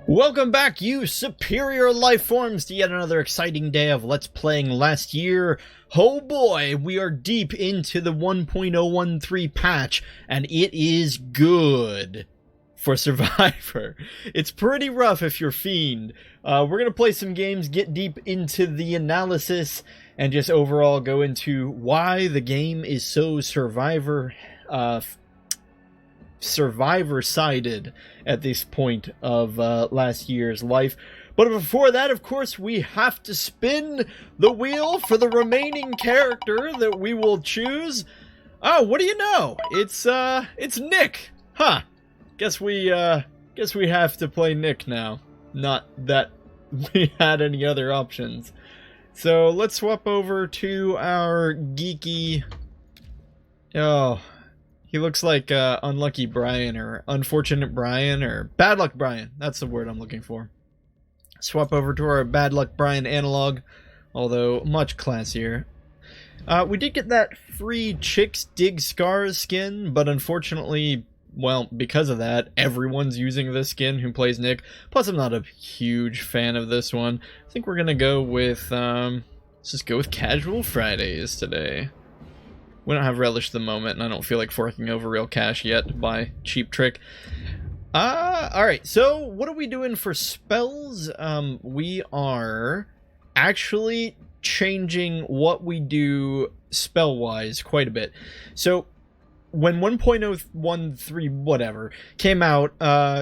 Welcome back, you superior life forms, to yet another exciting day of Let's Playing Last Year. Oh boy, we are deep into the 1.013 patch, and it is good for Survivor. It's pretty rough if you're Fiend. We're gonna play some games, get deep into the analysis, and just overall go into why the game is so Survivor-sided at this point of last year's life. But before that, of course, we have to spin the wheel for the remaining character that we will choose. Oh, what do you know? It's Nick. Huh. Guess we have to play Nick now. Not that we had any other options. So let's swap over to our geeky... Oh... He looks like Unlucky Brian, or Unfortunate Brian, or Bad Luck Brian. That's the word I'm looking for. Swap over to our Bad Luck Brian analog, although much classier. We did get that free Chicks Dig Scars skin, but unfortunately, well, because of that, everyone's using this skin who plays Nick. Plus, I'm not a huge fan of this one. I think we're gonna go with, let's just go with Casual Fridays today. We don't have Relish at the moment, and I don't feel like forking over real cash yet to buy Cheap Trick. Alright, so what are we doing for spells? We are actually changing what we do spell-wise quite a bit. So, when 1.013 whatever came out,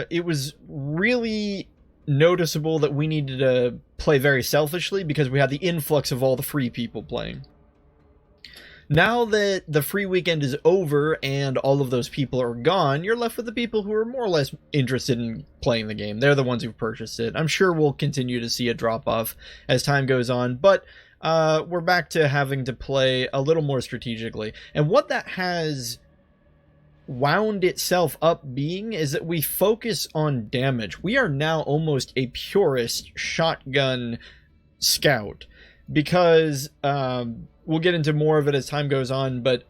it was really noticeable that we needed to play very selfishly because we had the influx of all the free people playing. Now that the free weekend is over and all of those people are gone, you're left with the people who are more or less interested in playing the game. They're the ones who've purchased it. I'm sure we'll continue to see a drop-off as time goes on, but we're back to having to play a little more strategically. And what that has wound itself up being is that we focus on damage. We are now almost a purist shotgun scout because... we'll get into more of it as time goes on, but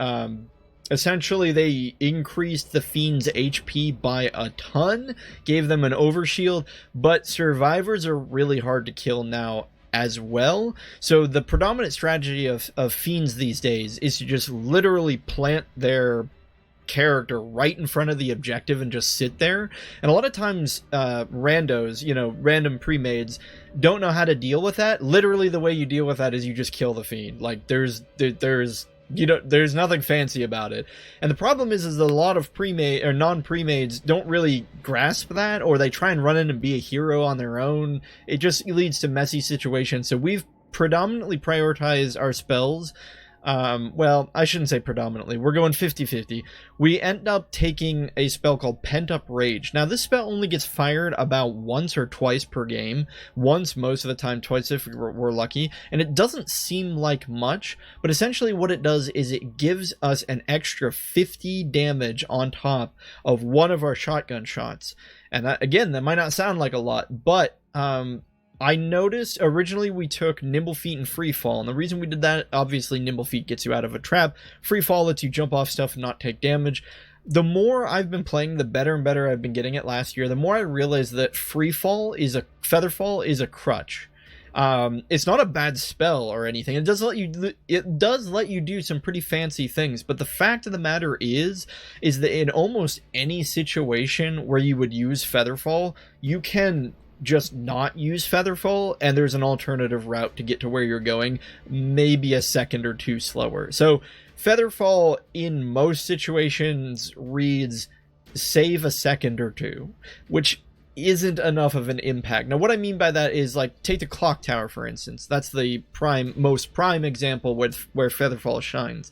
essentially they increased the Fiend's HP by a ton, gave them an overshield, but survivors are really hard to kill now as well. So the predominant strategy of Fiends these days is to just literally plant their character right in front of the objective and just sit there. And a lot of times randos, you know, random pre-mades don't know how to deal with that. Literally the way you deal with that is you just kill the Fiend. Like there's nothing fancy about it. And the problem is a lot of pre-made or non-pre-mades don't really grasp that, or they try and run in and be a hero on their own. It just leads to messy situations. So we've predominantly prioritized our spells. Well, I shouldn't say predominantly. We're going 50-50. We end up taking a spell called Pent Up Rage. Now, this spell only gets fired about once or twice per game. Once most of the time, twice if we're lucky. And it doesn't seem like much, but essentially what it does is it gives us an extra 50 damage on top of one of our shotgun shots. And that, again, that might not sound like a lot, but... I noticed originally we took Nimble Feet and Free Fall, and the reason we did that, obviously Nimble Feet gets you out of a trap, Free Fall lets you jump off stuff and not take damage. The more I've been playing, the better and better I've been getting it last year, the more I realized that Featherfall is a crutch. It's not a bad spell or anything. It does let you do some pretty fancy things, but the fact of the matter is that in almost any situation where you would use Featherfall, you can just not use Featherfall, and there's an alternative route to get to where you're going, maybe a second or two slower. So Featherfall in most situations reads save a second or two, which isn't enough of an impact. Now what I mean by that is, like, take the Clock Tower for instance. That's the most prime example with where Featherfall shines.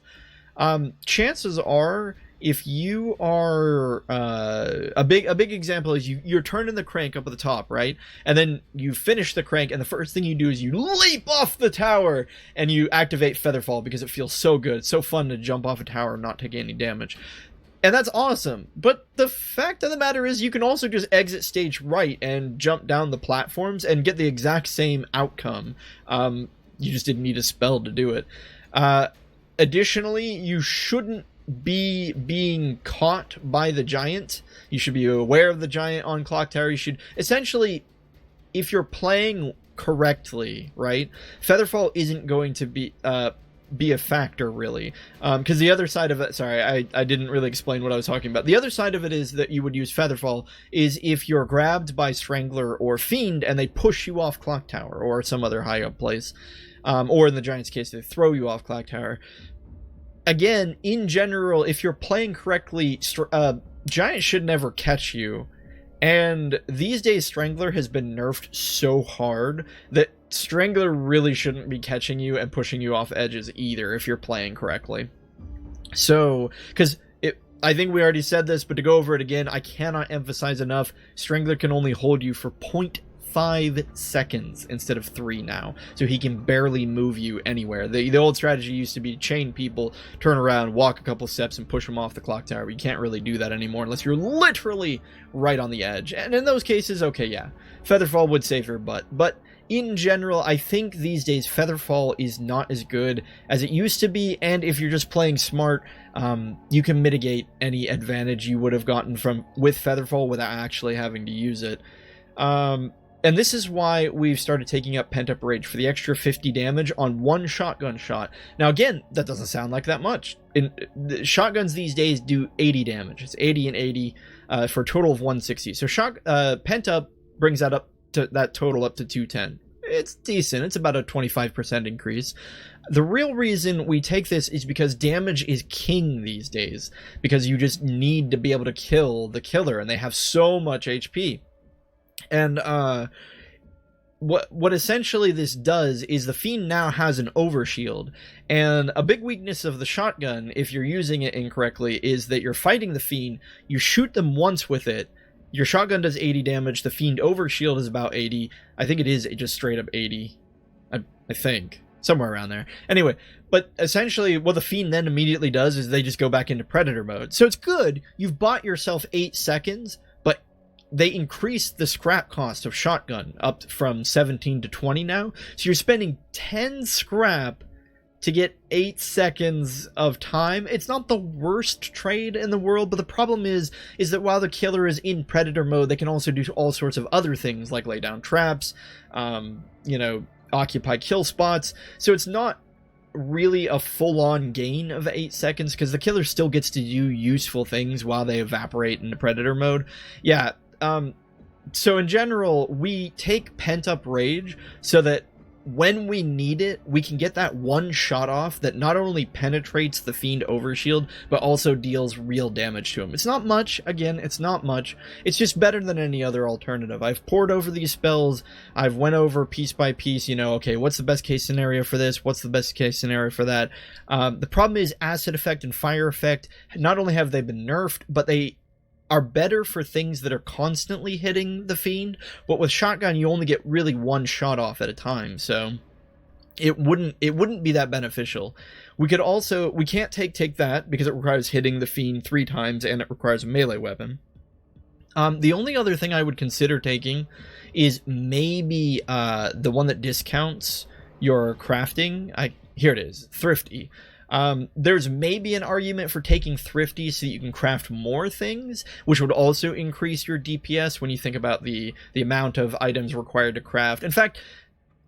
Chances are, if you are a big example is you're turning the crank up at the top, right? And then you finish the crank, and the first thing you do is you leap off the tower and you activate Featherfall because it feels so good. It's so fun to jump off a tower and not take any damage. And that's awesome. But the fact of the matter is you can also just exit stage right and jump down the platforms and get the exact same outcome. You just didn't need a spell to do it. Additionally, you shouldn't be being caught by the giant. You should be aware of the giant on Clock Tower. You should essentially if you're playing correctly, right, Featherfall isn't going to be a factor, really, because the other side of it, sorry, I didn't really explain what I was talking about. The other side of it is that you would use Featherfall is if you're grabbed by Strangler or Fiend and they push you off Clock Tower or some other high up place, or in the Giant's case, they throw you off Clock Tower. Again, in general, if you're playing correctly, Giant should never catch you. And these days, Strangler has been nerfed so hard that Strangler really shouldn't be catching you and pushing you off edges either if you're playing correctly. So, because I think we already said this, but to go over it again, I cannot emphasize enough, Strangler can only hold you for 0.5 seconds instead of 3 now. So he can barely move you anywhere. The old strategy used to be chain people, turn around, walk a couple steps, and push them off the clock tower. But you can't really do that anymore unless you're literally right on the edge. And in those cases, okay, yeah, Featherfall would save your butt. But in general, I think these days Featherfall is not as good as it used to be, and if you're just playing smart, you can mitigate any advantage you would have gotten with Featherfall without actually having to use it. And this is why we've started taking up Pent Up Rage for the extra 50 damage on one shotgun shot. Now again, that doesn't sound like that much. Shotguns these days do 80 damage. It's 80 and 80 for a total of 160. So Pent Up brings that up to that total up to 210. It's decent. It's about a 25% increase. The real reason we take this is because damage is king these days, because you just need to be able to kill the killer, and they have so much HP. And what essentially this does is the Fiend now has an overshield, and a big weakness of the shotgun, if you're using it incorrectly, is that you're fighting the Fiend, you shoot them once with it, your shotgun does 80 damage, the Fiend overshield is about 80. I think it is just straight up 80. I think. Somewhere around there. Anyway, but essentially what the Fiend then immediately does is they just go back into Predator mode. So it's good. You've bought yourself 8 seconds, but they increased the scrap cost of shotgun up from 17 to 20 now. So you're spending 10 scrap to get 8 seconds of time. It's not the worst trade in the world, but the problem is that while the killer is in Predator mode, they can also do all sorts of other things, like lay down traps, occupy kill spots. So it's not really a full-on gain of 8 seconds, because the killer still gets to do useful things while they evaporate into Predator mode. Yeah, so in general, we take Pent Up Rage so that when we need it, we can get that one shot off that not only penetrates the Fiend overshield, but also deals real damage to him. It's not much, again, it's not much. It's just better than any other alternative. I've poured over these spells, I've went over piece by piece, okay, what's the best case scenario for this? What's the best case scenario for that? The problem is Acid Effect and Fire Effect, not only have they been nerfed, but they are better for things that are constantly hitting the Fiend, but with shotgun you only get really one shot off at a time, so it wouldn't be that beneficial. We can't take that because it requires hitting the Fiend 3 times and it requires a melee weapon. The only other thing I would consider taking is maybe the one that discounts your crafting. Here it is, Thrifty. There's maybe an argument for taking Thrifty so that you can craft more things, which would also increase your DPS when you think about the amount of items required to craft. In fact,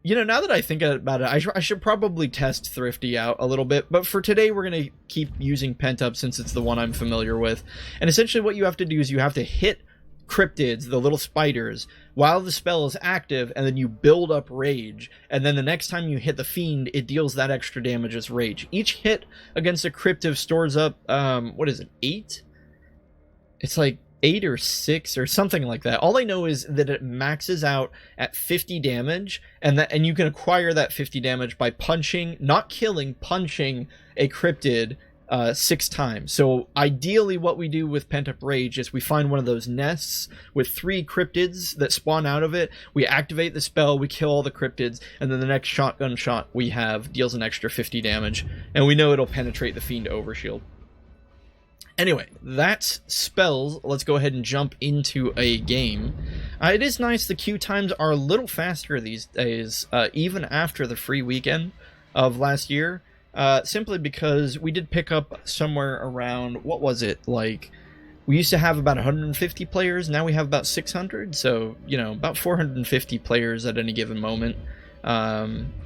now that I think about it, I should probably test Thrifty out a little bit, but for today we're going to keep using Pent Up since it's the one I'm familiar with. And essentially what you have to do is you have to hit cryptids, the little spiders, while the spell is active, and then you build up rage, and then the next time you hit the Fiend, it deals that extra damage as rage. Each hit against a cryptid stores up, 8? It's like 8 or 6 or something like that. All I know is that it maxes out at 50 damage, and you can acquire that 50 damage by punching, not killing, punching a cryptid 6 times. So ideally what we do with Pent Up Rage is we find one of those nests with 3 cryptids that spawn out of it, we activate the spell, we kill all the cryptids, and then the next shotgun shot we have deals an extra 50 damage, and we know it'll penetrate the Fiend overshield. Anyway, that's spells. Let's go ahead and jump into a game. It is nice the queue times are a little faster these days, even after the free weekend of last year. Simply because we did pick up somewhere around, what was it, like We used to have about 150 players, now we have about 600, so, you know, about 450 players at any given moment.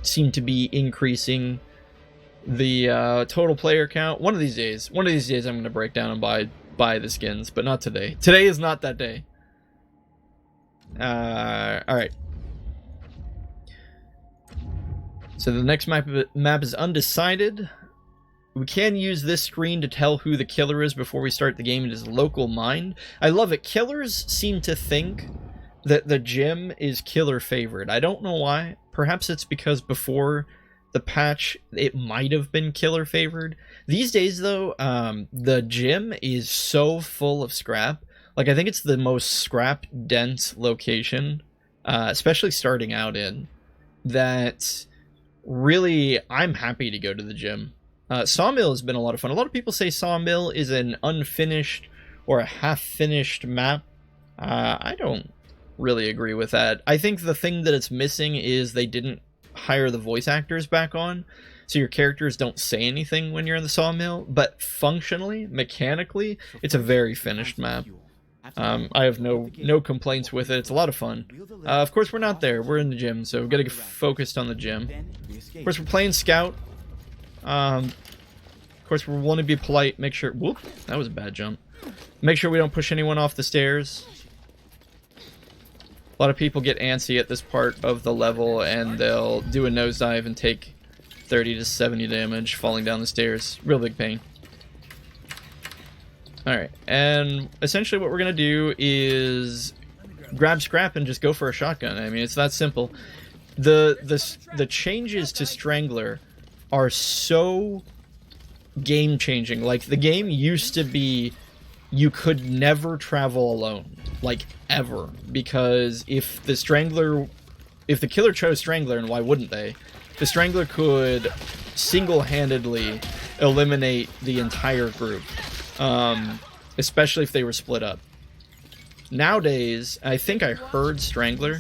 Seem to be increasing the total player count. One of these days I'm going to break down and buy the skins, but not today. Today is not that day. Alright. So the next map is undecided. We can use this screen to tell who the killer is before we start the game. It is local mind. I love it. Killers seem to think that the gym is killer favored. I don't know why. Perhaps it's because before the patch, it might have been killer favored. These days, though, the gym is so full of scrap. Like, I think it's the most scrap-dense location, especially starting out in, that really, I'm happy to go to the gym. Sawmill has been a lot of fun. A lot of people say Sawmill is an unfinished or a half-finished map. I don't really agree with that. I think the thing that it's missing is they didn't hire the voice actors back on, so your characters don't say anything when you're in the Sawmill, but functionally, mechanically, it's a very finished map. I have no complaints with it. It's a lot of fun. Of course, we're not there. We're in the gym, so we've got to get focused on the gym. Of course, we're playing Scout. Of course, we want to be polite. Make sure... Whoop! That was a bad jump. Make sure we don't push anyone off the stairs. A lot of people get antsy at this part of the level, and they'll do a nosedive and take 30 to 70 damage falling down the stairs. Real big pain. Alright, and essentially what we're going to do is grab scrap and just go for a shotgun. I mean, it's that simple. The changes to Strangler are so game-changing. Like, the game used to be you could never travel alone. Like, ever. Because if the killer chose Strangler, and why wouldn't they? The Strangler could single-handedly eliminate the entire group. Especially if they were split up. Nowadays, I think I heard Strangler,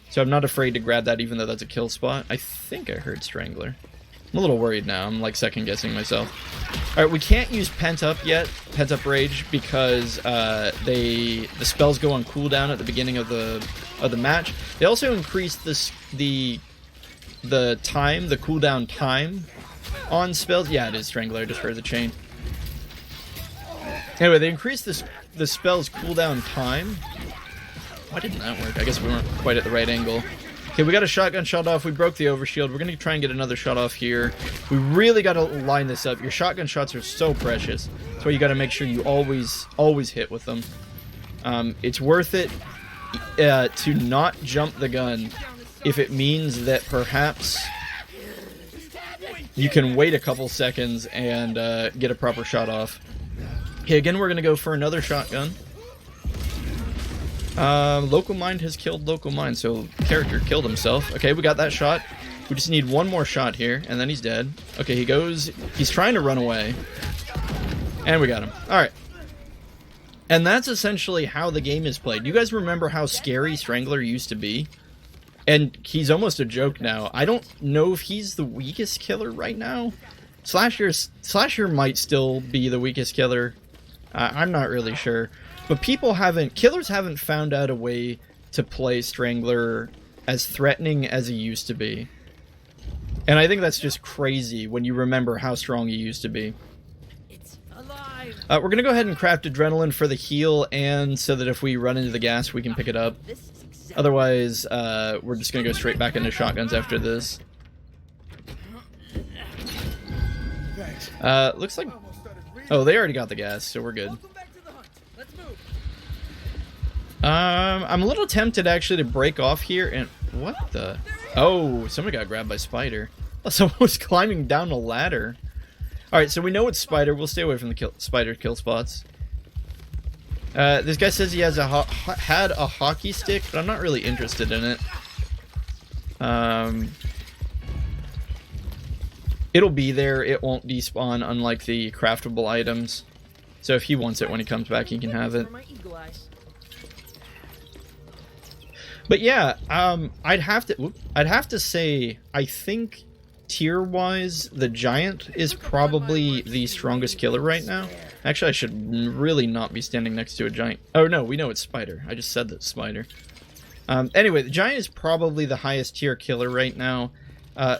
so I'm not afraid to grab that even though that's a kill spot. I think I heard Strangler. I'm a little worried now. I'm like second-guessing myself. Alright, we can't use Pent Up yet, Pent Up Rage, because the spells go on cooldown at the beginning of the match. They also increased the cooldown time on spells. Yeah, it is Strangler. I just heard the chain. Anyway, they increased the spell's cooldown time. Why didn't that work? I guess we weren't quite at the right angle. Okay, we got a shotgun shot off. We broke the overshield. We're going to try and get another shot off here. We really got to line this up. Your shotgun shots are so precious. That's why you got to make sure you always hit with them. It's worth it to not jump the gun if it means that perhaps you can wait a couple seconds and get a proper shot off. Okay, again, we're going to go for another shotgun. Local Mind has killed Local Mind, so character killed himself. Okay, we got that shot. We just need one more shot here, and then he's dead. Okay, he's trying to run away. And we got him. Alright. And that's essentially how the game is played. You guys remember how scary Strangler used to be? And he's almost a joke now. I don't know if he's the weakest killer right now. Slasher might still be the weakest killer. I'm not really sure. But killers haven't found out a way to play Strangler as threatening as he used to be. And I think that's just crazy when you remember how strong he used to be. It's alive. We're going to go ahead and craft Adrenaline for the heal, and so that if we run into the gas, we can pick it up. Otherwise, we're just going to go straight back into shotguns after this. Looks like... Oh, they already got the gas, so we're good. I'm a little tempted actually to break off here and... What the... Oh, somebody got grabbed by Spider. Oh, someone was climbing down a ladder. Alright, so we know it's Spider. We'll stay away from the Spider kill spots. This guy says he has had a hockey stick, but I'm not really interested in it. It'll be there. It won't despawn, unlike the craftable items. So if he wants it when he comes back, he can have it. But yeah, I'd have to say, I think tier-wise, the Giant is probably the strongest killer right now. Actually, I should really not be standing next to a giant. Oh no, we know it's spider. I just said that spider. Anyway, the giant is probably the highest tier killer right now,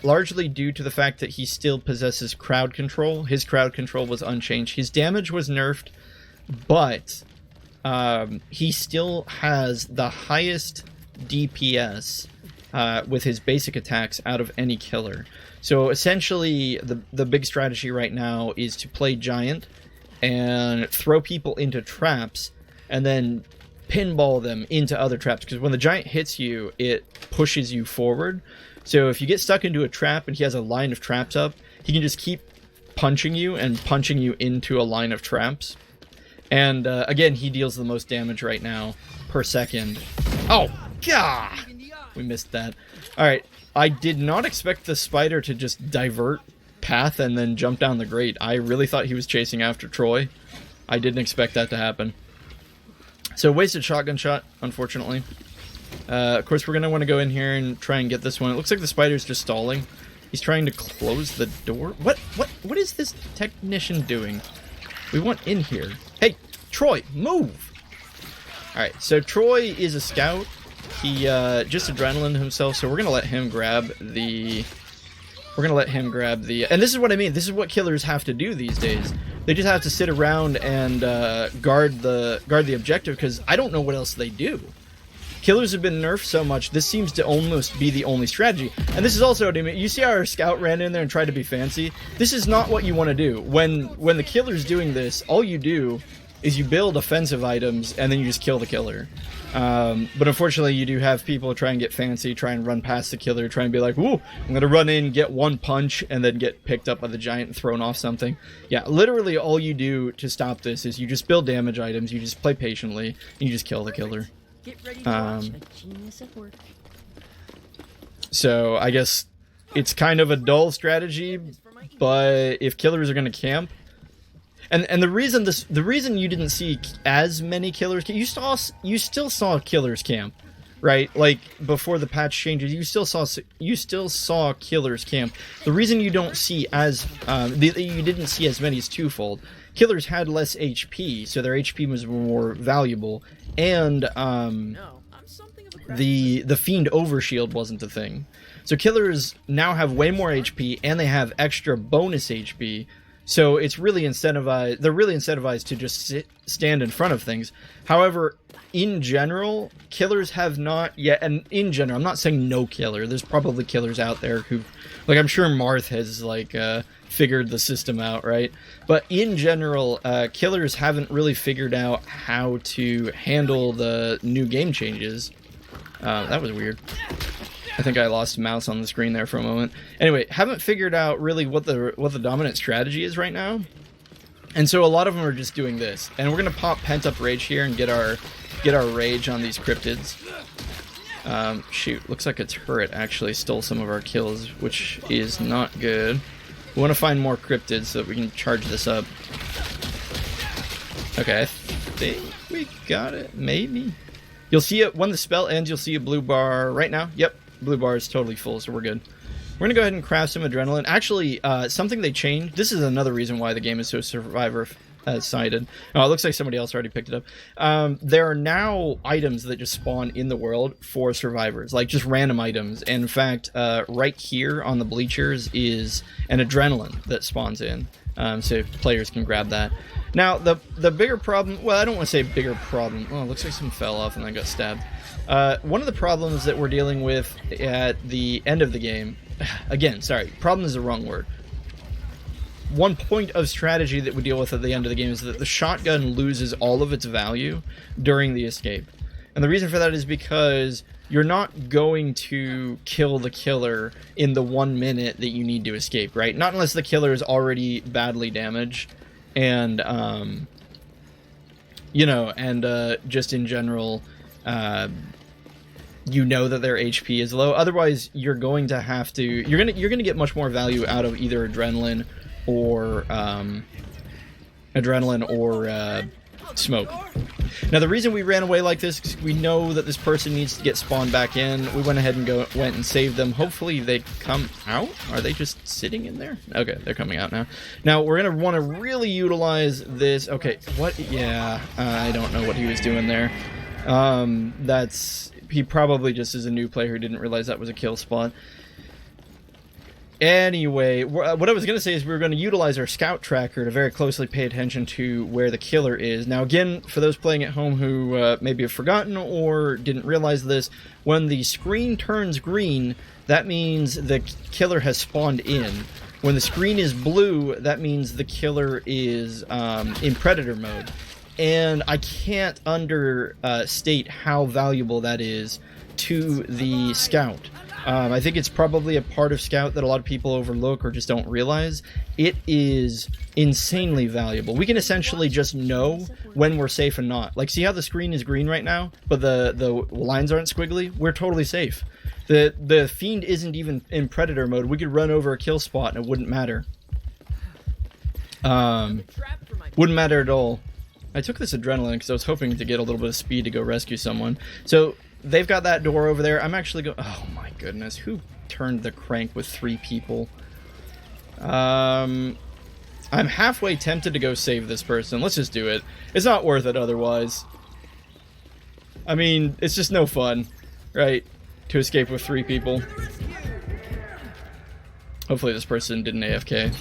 largely due to the fact that he still possesses crowd control. His crowd control was unchanged. His damage was nerfed, but he still has the highest DPS with his basic attacks out of any killer. So essentially, the big strategy right now is to play giant and throw people into traps, and then pinball them into other traps, because when the giant hits you, it pushes you forward. So if you get stuck into a trap and he has a line of traps up, he can just keep punching you and punching you into a line of traps. And again, he deals the most damage right now per second. Oh, God! We missed that. Alright, I did not expect the spider to just divert path and then jump down the grate. I really thought he was chasing after Troy. I didn't expect that to happen. So wasted shotgun shot, unfortunately. Of course, we're going to want to go in here and try and get this one. It looks like the spider's just stalling. He's trying to close the door. What is this technician doing? We want in here. Hey, Troy, move! Alright, so Troy is a scout. He just adrenaline himself, so we're going to let him grab the... And this is what I mean. This is what killers have to do these days. They just have to sit around and guard the objective, because I don't know what else they do. Killers have been nerfed so much, this seems to almost be the only strategy. And this is also what I mean. You see how our scout ran in there and tried to be fancy? This is not what you want to do. When the killer's doing this, all you do is you build offensive items and then you just kill the killer. But unfortunately, you do have people try and get fancy, try and run past the killer, try and be like, "Woo, I'm gonna run in, get one punch, and then get picked up by the giant and thrown off something." Yeah, literally all you do to stop this is you just build damage items, you just play patiently, and you just kill the killer. Get ready to watch a genius at work. So I guess it's kind of a dull strategy, but if killers are gonna camp, and the reason you didn't see as many killers, you still saw killers camp, right? Like before the patch changes, you still saw killers camp. The reason you don't see as you didn't see as many is twofold. Killers had less HP, so their HP was more valuable, and the Fiend Overshield wasn't a thing. So killers now have way more HP, and they have extra bonus HP. So it's really incentivized. They're really incentivized to just stand in front of things. However, in general, killers have not yet. And in general, I'm not saying no killer. There's probably killers out there who, like I'm sure Marth has figured the system out, right? But in general, killers haven't really figured out how to handle the new game changes. That was weird. I think I lost mouse on the screen there for a moment. Anyway, haven't figured out really what the dominant strategy is right now. And so a lot of them are just doing this. And we're going to pop Pent-Up Rage here and get our rage on these cryptids. Shoot, looks like a turret actually stole some of our kills, which is not good. We want to find more cryptids so that we can charge this up. Okay, I think we got it, maybe. You'll see it when the spell ends, you'll see a blue bar right now. Yep. Blue bar is totally full, so we're good. We're going to go ahead and craft some adrenaline. Actually, something they changed. This is another reason why the game is so survivor-sided. Oh, it looks like somebody else already picked it up. There are now items that just spawn in the world for survivors, like just random items. And in fact, right here on the bleachers is an adrenaline that spawns in, so players can grab that. Now, the bigger problem... Well, I don't want to say bigger problem. Oh, it looks like someone fell off and then got stabbed. One of the problems that we're dealing with at the end of the game, again, sorry, problem is the wrong word. One point of strategy that we deal with at the end of the game is that the shotgun loses all of its value during the escape. And the reason for that is because you're not going to kill the killer in the 1 minute that you need to escape, right? Not unless the killer is already badly damaged and, just in general, you know that their HP is low. Otherwise, you're going to have to. You're gonna get much more value out of either adrenaline or Smoke. Now, the reason we ran away like this is we know that this person needs to get spawned back in. We went ahead and went and saved them. Hopefully they come out. Are they just sitting in there? Okay, they're coming out now. Now, we're going to want to really utilize this. Okay, what? Yeah, I don't know what he was doing there. He probably just is a new player who didn't realize that was a kill spot. Anyway, what I was going to say is we were going to utilize our scout tracker to very closely pay attention to where the killer is. Now, again, for those playing at home who maybe have forgotten or didn't realize this, when the screen turns green, that means the killer has spawned in. When the screen is blue, that means the killer is in predator mode. And I can't understate how valuable that is to the scout. I think it's probably a part of Scout that a lot of people overlook or just don't realize. It is insanely valuable. We can essentially just know when we're safe and not. Like, see how the screen is green right now, but the lines aren't squiggly? We're totally safe. The Fiend isn't even in Predator mode. We could run over a kill spot and it wouldn't matter. Wouldn't matter at all. I took this adrenaline because I was hoping to get a little bit of speed to go rescue someone. So they've got that door over there. I'm actually going... Oh my goodness, who turned the crank with 3 people? I'm halfway tempted to go save this person. Let's just do it. It's not worth it otherwise. I mean, it's just no fun, right? To escape with 3 people. Hopefully this person didn't AFK.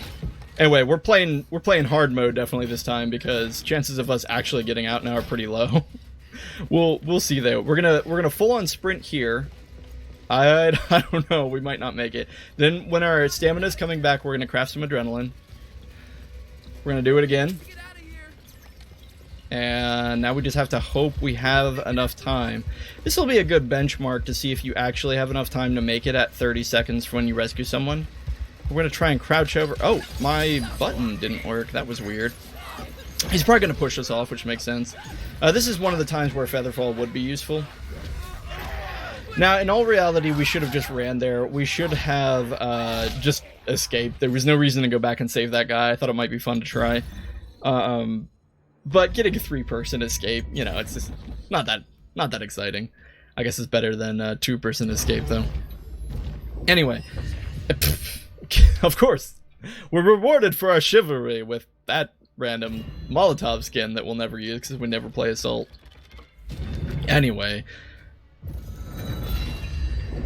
Anyway, we're playing hard mode definitely this time because chances of us actually getting out now are pretty low. We'll see though. We're gonna full on sprint here. I don't know. We might not make it. Then when our stamina's coming back, we're gonna craft some adrenaline. We're gonna do it again. And now we just have to hope we have enough time. This will be a good benchmark to see if you actually have enough time to make it at 30 seconds when you rescue someone. We're going to try and crouch over. Oh, my button didn't work. That was weird. He's probably going to push us off, which makes sense. This is one of the times where Featherfall would be useful. Now, in all reality, we should have just ran there. We should have just escaped. There was no reason to go back and save that guy. I thought it might be fun to try. But getting a 3-person escape, you know, it's just not that exciting. I guess it's better than a 2-person escape, though. Anyway, of course, we're rewarded for our chivalry with that random Molotov skin that we'll never use because we never play Assault. Anyway,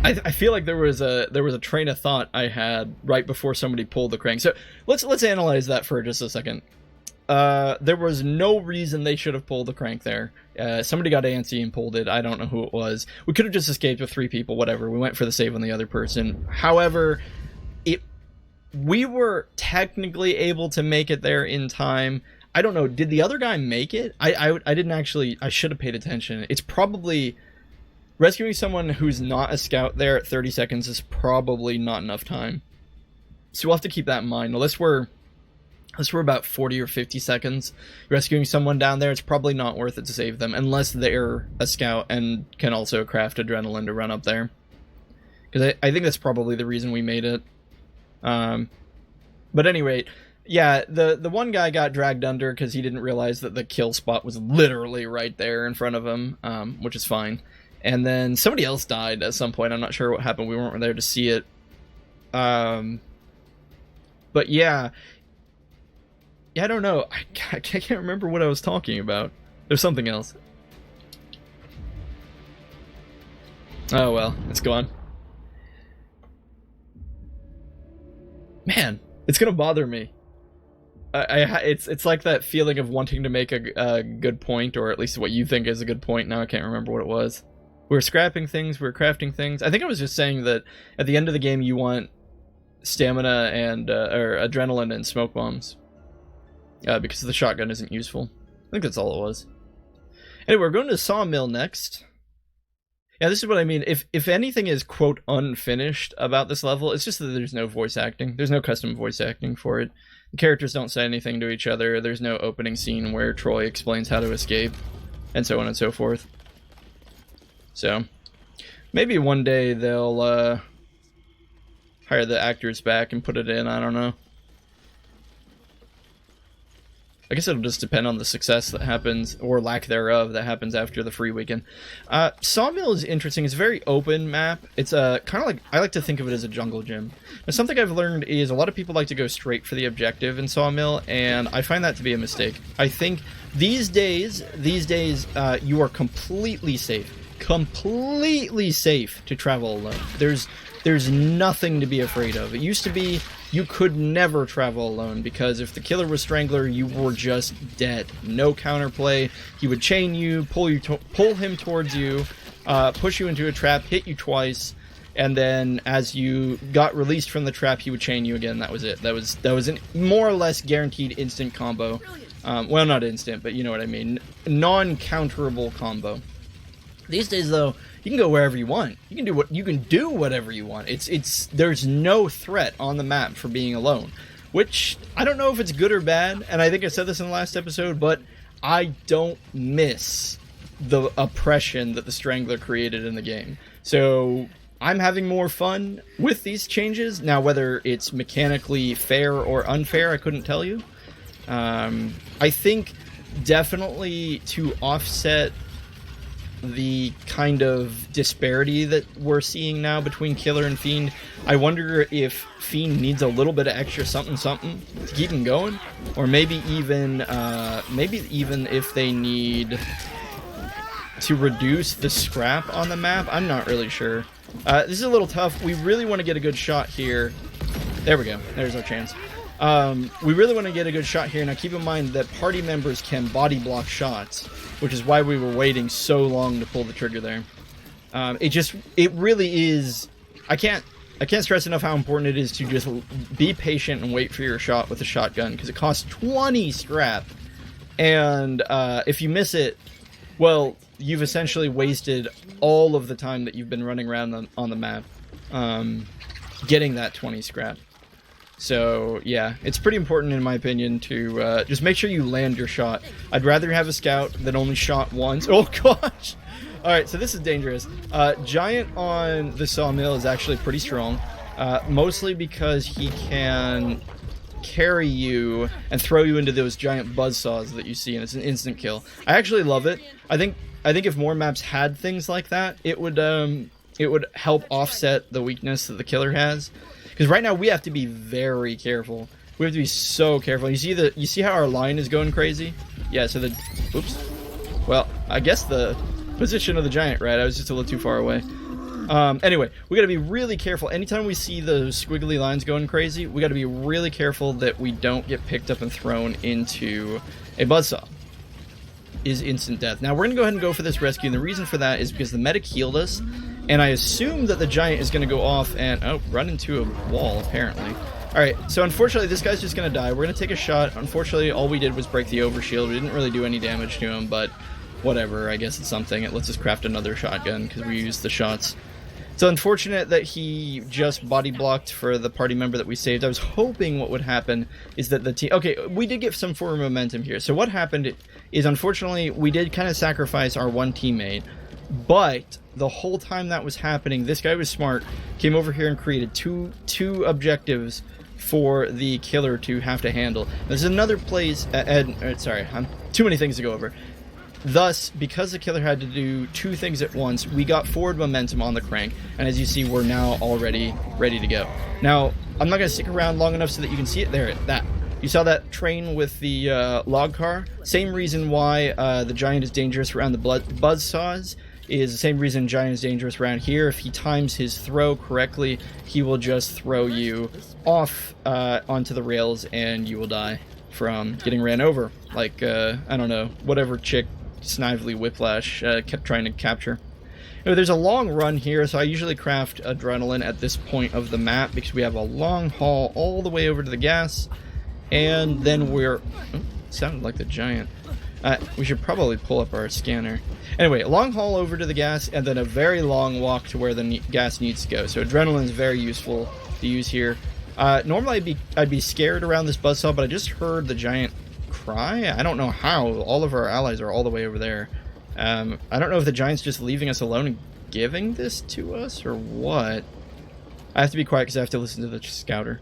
I feel like there was a train of thought I had right before somebody pulled the crank. So let's analyze that for just a second. There was no reason they should have pulled the crank there. Somebody got antsy and pulled it. I don't know who it was. We could have just escaped with 3 people, whatever. We went for the save on the other person. However, we were technically able to make it there in time. I don't know. Did the other guy make it? I didn't actually... I should have paid attention. It's probably... Rescuing someone who's not a scout there at 30 seconds is probably not enough time. So we'll have to keep that in mind. Unless we're about 40 or 50 seconds rescuing someone down there, it's probably not worth it to save them. Unless they're a scout and can also craft adrenaline to run up there. Because I think that's probably the reason we made it. But at any rate, yeah, the one guy got dragged under because he didn't realize that the kill spot was literally right there in front of him, which is fine. And then somebody else died at some point. I'm not sure what happened. We weren't there to see it. But yeah, I don't know. I can't remember what I was talking about. There's something else. Oh well, it's gone. Man, it's gonna bother me. It's like that feeling of wanting to make a good point, or at least what you think is a good point. Now I can't remember what it was. We were scrapping things, we were crafting things. I think I was just saying that at the end of the game you want stamina and or adrenaline and smoke bombs, because the shotgun isn't useful. I think that's all it was. Anyway, we're going to Sawmill next. Yeah, this is what I mean. If anything is, quote, unfinished about this level, it's just that there's no voice acting. There's no custom voice acting for it. The characters don't say anything to each other. There's no opening scene where Troy explains how to escape, and so on and so forth. So, maybe one day they'll hire the actors back and put it in. I don't know. I guess it'll just depend on the success that happens, or lack thereof, that happens after the free weekend. Sawmill is interesting. It's a very open map. It's kind of like, I like to think of it as a jungle gym. Now, something I've learned is a lot of people like to go straight for the objective in Sawmill, and I find that to be a mistake. I think these days, you are completely safe to travel alone. There's nothing to be afraid of. It used to be you could never travel alone, because if the killer was Strangler, you were just dead. No counterplay. He would chain you, pull him towards you, push you into a trap, hit you twice, and then as you got released from the trap, he would chain you again. That was it. That was a more or less guaranteed instant combo. Well, not instant, but you know what I mean. Non-counterable combo. These days, though, you can go wherever you want. You can do whatever you want. There's no threat on the map for being alone, which I don't know if it's good or bad. And I think I said this in the last episode, but I don't miss the oppression that the Strangler created in the game. So I'm having more fun with these changes now. Whether it's mechanically fair or unfair, I couldn't tell you. I think definitely to offset the kind of disparity that we're seeing now between Killer and Fiend, I wonder if Fiend needs a little bit of extra something to keep him going, or maybe even if they need to reduce the scrap on the map. I'm not really sure. This is a little tough. We really want to get a good shot here. There we go. There's our chance. We really want to get a good shot here. Now keep in mind that party members can body block shots, which is why we were waiting so long to pull the trigger there. It really is. I can't stress enough how important it is to just be patient and wait for your shot with a shotgun, because it costs 20 scrap, and if you miss it, well, you've essentially wasted all of the time that you've been running around on the map, getting that 20 scrap. So, yeah, it's pretty important, in my opinion, to just make sure you land your shot. I'd rather have a scout that only shot once. Oh, gosh! Alright, so this is dangerous. Giant on the Sawmill is actually pretty strong, mostly because he can carry you and throw you into those giant buzzsaws that you see, and it's an instant kill. I actually love it. I think if more maps had things like that, it would help offset the weakness that the Killer has. Because right now we have to be very careful. We have to be so careful. You see how our line is going crazy? Yeah, so oops. Well, I guess the position of the giant, right? I was just a little too far away. Anyway, we gotta be really careful. Anytime we see those squiggly lines going crazy, we gotta be really careful that we don't get picked up and thrown into a buzzsaw. Is instant death. Now we're gonna go ahead and go for this rescue, and the reason for that is because the medic healed us, and I assume that the giant is gonna go off and run into a wall, apparently. Alright, so unfortunately this guy's just gonna die. We're gonna take a shot. Unfortunately, all we did was break the overshield. We didn't really do any damage to him, but whatever, I guess it's something. It lets us craft another shotgun because we used the shots. It's unfortunate that he just body blocked for the party member that we saved. I was hoping what would happen is that the team... Okay, we did get some forward momentum here. So what happened is, unfortunately, we did kind of sacrifice our one teammate, but the whole time that was happening, this guy was smart, came over here and created two objectives for the Killer to have to handle. There's another place... sorry, too many things to go over. Thus, because the Killer had to do two things at once, we got forward momentum on the crank, and as you see, we're now already ready to go. Now, I'm not going to stick around long enough so that you can see it. There, that. You saw that train with the log car? Same reason why the Giant is dangerous around the buzzsaws is the same reason Giant is dangerous around here. If he times his throw correctly, he will just throw you off onto the rails, and you will die from getting ran over. Like, I don't know, whatever chick Snively Whiplash kept trying to capture. Anyway, there's a long run here, so I usually craft adrenaline at this point of the map because we have a long haul all the way over to the gas, and then we're... sounded like the Giant. We should probably pull up our scanner. Anyway, a long haul over to the gas, and then a very long walk to where the gas needs to go. So adrenaline is very useful to use here. Normally I'd be scared around this buzzsaw, but I just heard the Giant cry. I don't know how. All of our allies are all the way over there. I don't know if the Giant's just leaving us alone and giving this to us or what. I have to be quiet because I have to listen to the scouter.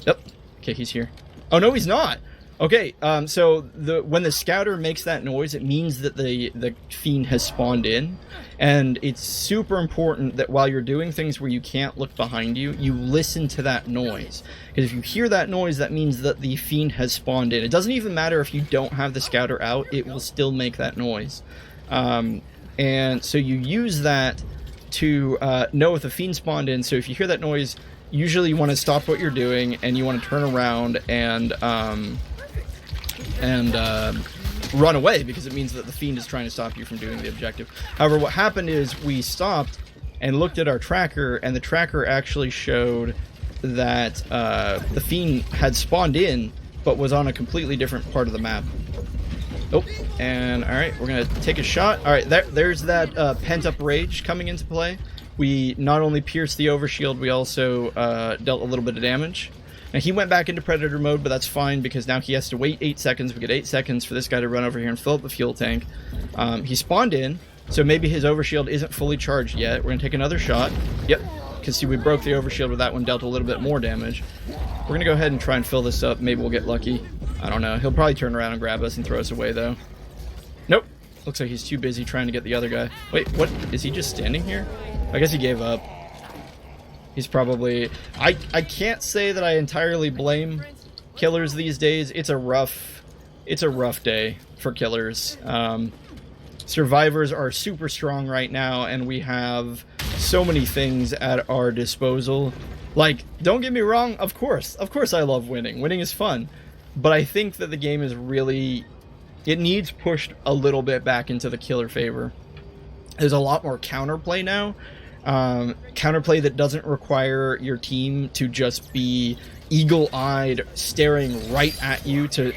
Yep. Okay, he's here. Oh, no, he's not. Okay, so when the scouter makes that noise, it means that the fiend has spawned in, and it's super important that while you're doing things where you can't look behind you, you listen to that noise. Because if you hear that noise, that means that the fiend has spawned in. It doesn't even matter if you don't have the scouter out, it will still make that noise. And so you use that to know if the fiend spawned in. So if you hear that noise, usually you want to stop what you're doing, and you want to turn around and run away, because it means that the fiend is trying to stop you from doing the objective. However, what happened is we stopped and looked at our tracker, and the tracker actually showed that the fiend had spawned in, but was on a completely different part of the map. Oh, and alright, we're gonna take a shot. Alright, there's that pent-up rage coming into play. We not only pierced the overshield, we also dealt a little bit of damage. Now, he went back into Predator mode, but that's fine, because now he has to wait 8 seconds. We get 8 seconds for this guy to run over here and fill up the fuel tank. He spawned in, so maybe his overshield isn't fully charged yet. We're going to take another shot. Yep, because see, we broke the overshield with that one, dealt a little bit more damage. We're going to go ahead and try and fill this up. Maybe we'll get lucky. I don't know. He'll probably turn around and grab us and throw us away, though. Nope. Looks like he's too busy trying to get the other guy. Wait, what? Is he just standing here? I guess he gave up. He's probably... I can't say that I entirely blame killers these days. It's a rough day for killers. Survivors are super strong right now, and we have so many things at our disposal. Like, don't get me wrong, of course I love winning. Winning is fun. But I think that the game is really... It needs pushed a little bit back into the killer favor. There's a lot more counterplay now. Counterplay that doesn't require your team to just be eagle-eyed staring right at you to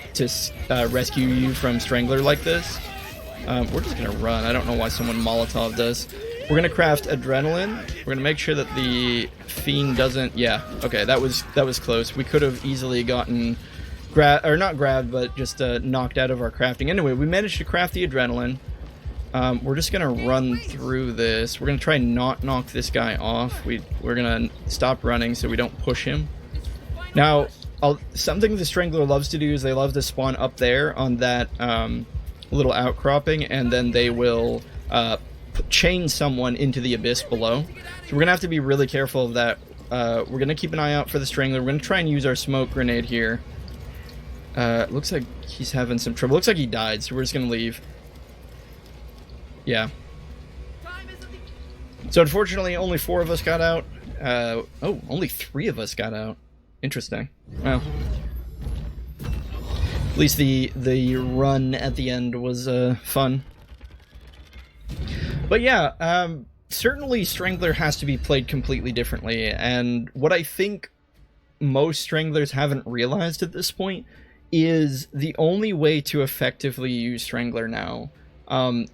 rescue you from Strangler like this. We're just gonna run. I don't know why someone Molotov does. We're gonna craft adrenaline. We're gonna make sure that the fiend doesn't... Yeah, okay, that was close. We could have easily gotten not grabbed, but just knocked out of our crafting. Anyway, we managed to craft the adrenaline. We're just gonna run through this. We're gonna try and not knock this guy off. We're gonna stop running so we don't push him. Now, something the Strangler loves to do is they love to spawn up there on that little outcropping, and then they will chain someone into the abyss below. So we're gonna have to be really careful of that. We're gonna keep an eye out for the Strangler. We're gonna try and use our smoke grenade here. Looks like he's having some trouble. Looks like he died, so we're just gonna leave. Yeah. So unfortunately, only 4 of us got out. Oh, only 3 of us got out. Interesting. Well, at least the run at the end was fun. But yeah, certainly Strangler has to be played completely differently. And what I think most Stranglers haven't realized at this point is the only way to effectively use Strangler now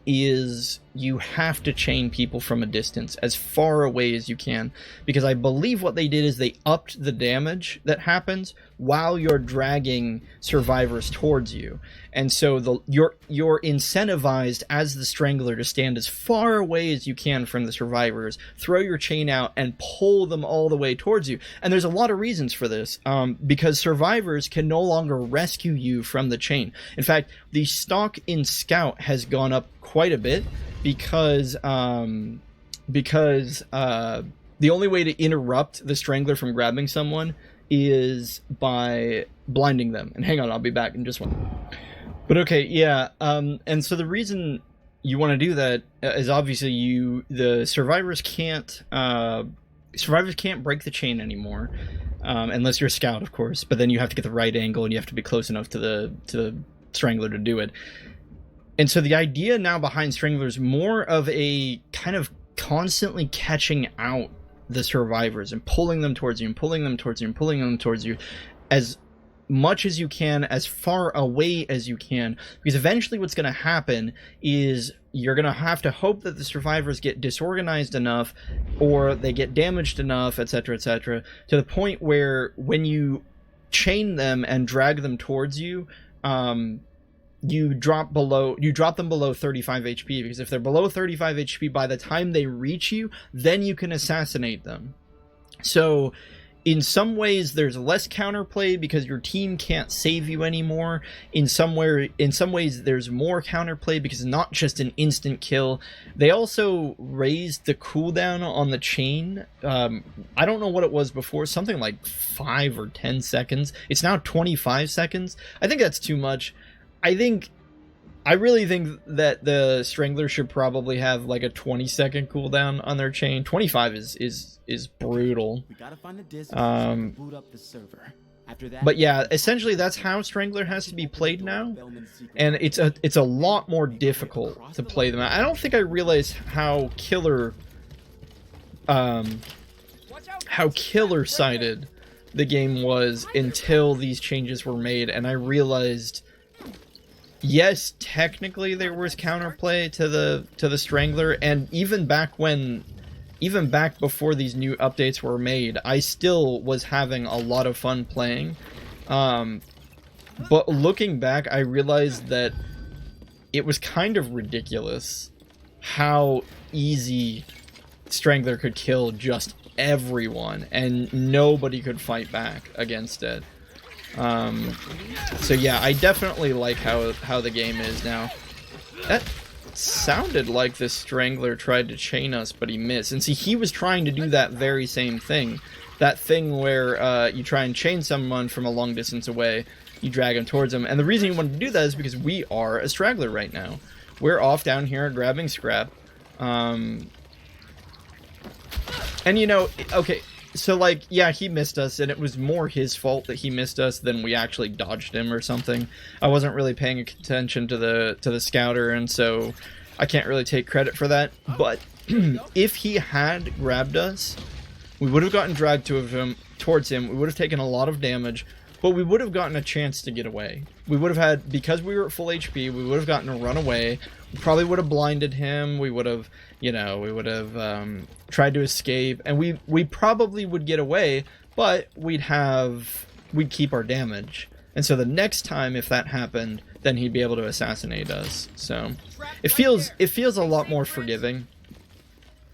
is you have to chain people from a distance as far away as you can, because I believe what they did is they upped the damage that happens while you're dragging survivors towards you, and so you're incentivized as the Strangler to stand as far away as you can from the survivors, throw your chain out, and pull them all the way towards you. And there's a lot of reasons for this, because survivors can no longer rescue you from the chain. In fact, the stock in Scout has gone up quite a bit because the only way to interrupt the Strangler from grabbing someone is by blinding them. And hang on, I'll be back in just one. But okay, yeah, and so the reason you want to do that is obviously the survivors can't break the chain anymore, unless you're a scout, of course. But then you have to get the right angle, and you have to be close enough to the Strangler to do it. And so the idea now behind Strangler is more of a kind of constantly catching out the survivors and pulling them towards you and pulling them towards you and pulling them towards you as much as you can, as far away as you can, because eventually what's going to happen is you're going to have to hope that the survivors get disorganized enough or they get damaged enough, etc., to the point where when you chain them and drag them towards you, you drop them below 35 HP, because if they're below 35 HP by the time they reach you, then you can assassinate them. So in some ways there's less counterplay because your team can't save you anymore. In some ways there's more counterplay because it's not just an instant kill. They also raised the cooldown on the chain. I don't know what it was before, something like 5 or 10 seconds. It's now 25 seconds. I think that's too much. I really think that the Strangler should probably have like a 20-second cooldown on their chain. 25 is brutal. We gotta find the disk and boot up the server. After that, but yeah, essentially that's how Strangler has to be played now, and it's a lot more difficult to play them. I don't think I realized how killer-sided the game was until these changes were made, and I realized, yes, technically there was counterplay to the Strangler, and even back before these new updates were made, I still was having a lot of fun playing. But looking back, I realized that it was kind of ridiculous how easy Strangler could kill just everyone, and nobody could fight back against it. So yeah, I definitely like how the game is now. That sounded like the Strangler tried to chain us, but he missed. And see, he was trying to do that very same thing. That thing where you try and chain someone from a long distance away, you drag him towards him. And the reason you wanted to do that is because we are a Straggler right now. We're off down here grabbing scrap. And you know, okay, so like, yeah, he missed us, and it was more his fault that he missed us than we actually dodged him or something. I wasn't really paying attention to the scouter, and so I can't really take credit for that. But if he had grabbed us, we would have gotten dragged towards him. We would have taken a lot of damage, but we would have gotten a chance to get away. We would have had, because we were at full HP, we would have gotten to run away. We probably would have blinded him. We would have, you know, tried to escape, and we probably would get away, but we'd keep our damage. And so the next time, if that happened, then he'd be able to assassinate us. So it feels a lot more forgiving,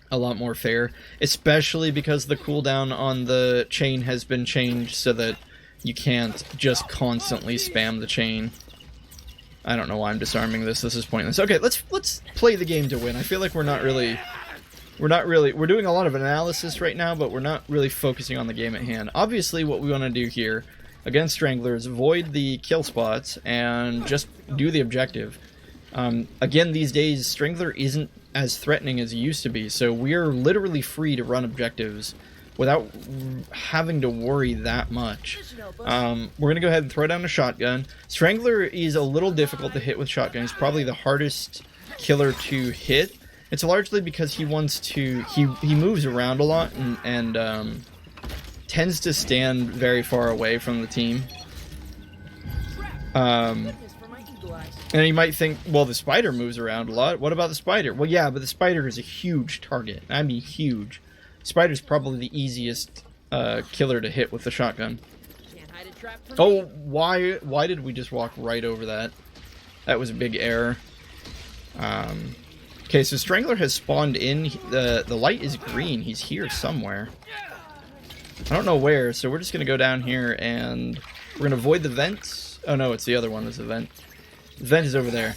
a lot more fair, especially because the cooldown on the chain has been changed so that you can't just constantly spam the chain. I don't know why I'm disarming this. This is pointless. Okay, let's play the game to win. I feel like we're doing a lot of analysis right now, but we're not really focusing on the game at hand. Obviously, what we want to do here against Stranglers, avoid the kill spots and just do the objective. Again, these days, Strangler isn't as threatening as he used to be, so we're literally free to run objectives without having to worry that much. We're going to go ahead and throw down a shotgun. Strangler is a little difficult to hit with shotgun. He's probably the hardest killer to hit. It's largely because he wants to... He moves around a lot and tends to stand very far away from the team. And you might think, well, the spider moves around a lot. What about the spider? Well, yeah, but the spider is a huge target. I mean, huge. Spider's probably the easiest killer to hit with the shotgun. Oh, why did we just walk right over that? That was a big error. Okay, so Strangler has spawned in. The light is green. He's here somewhere. I don't know where, so we're just going to go down here and we're going to avoid the vents. Oh no, it's the other one. There's the vent. The vent is over there.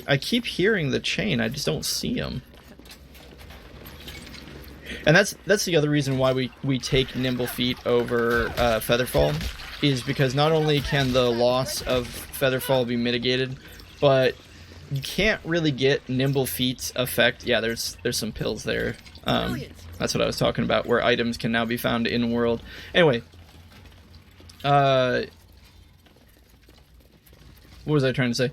I keep hearing the chain. I just don't see him. And that's the other reason why we take Nimble Feet over Featherfall, is because not only can the loss of Featherfall be mitigated, but you can't really get Nimble Feet's effect. Yeah, there's some pills there. That's what I was talking about, where items can now be found in world. Anyway, what was I trying to say?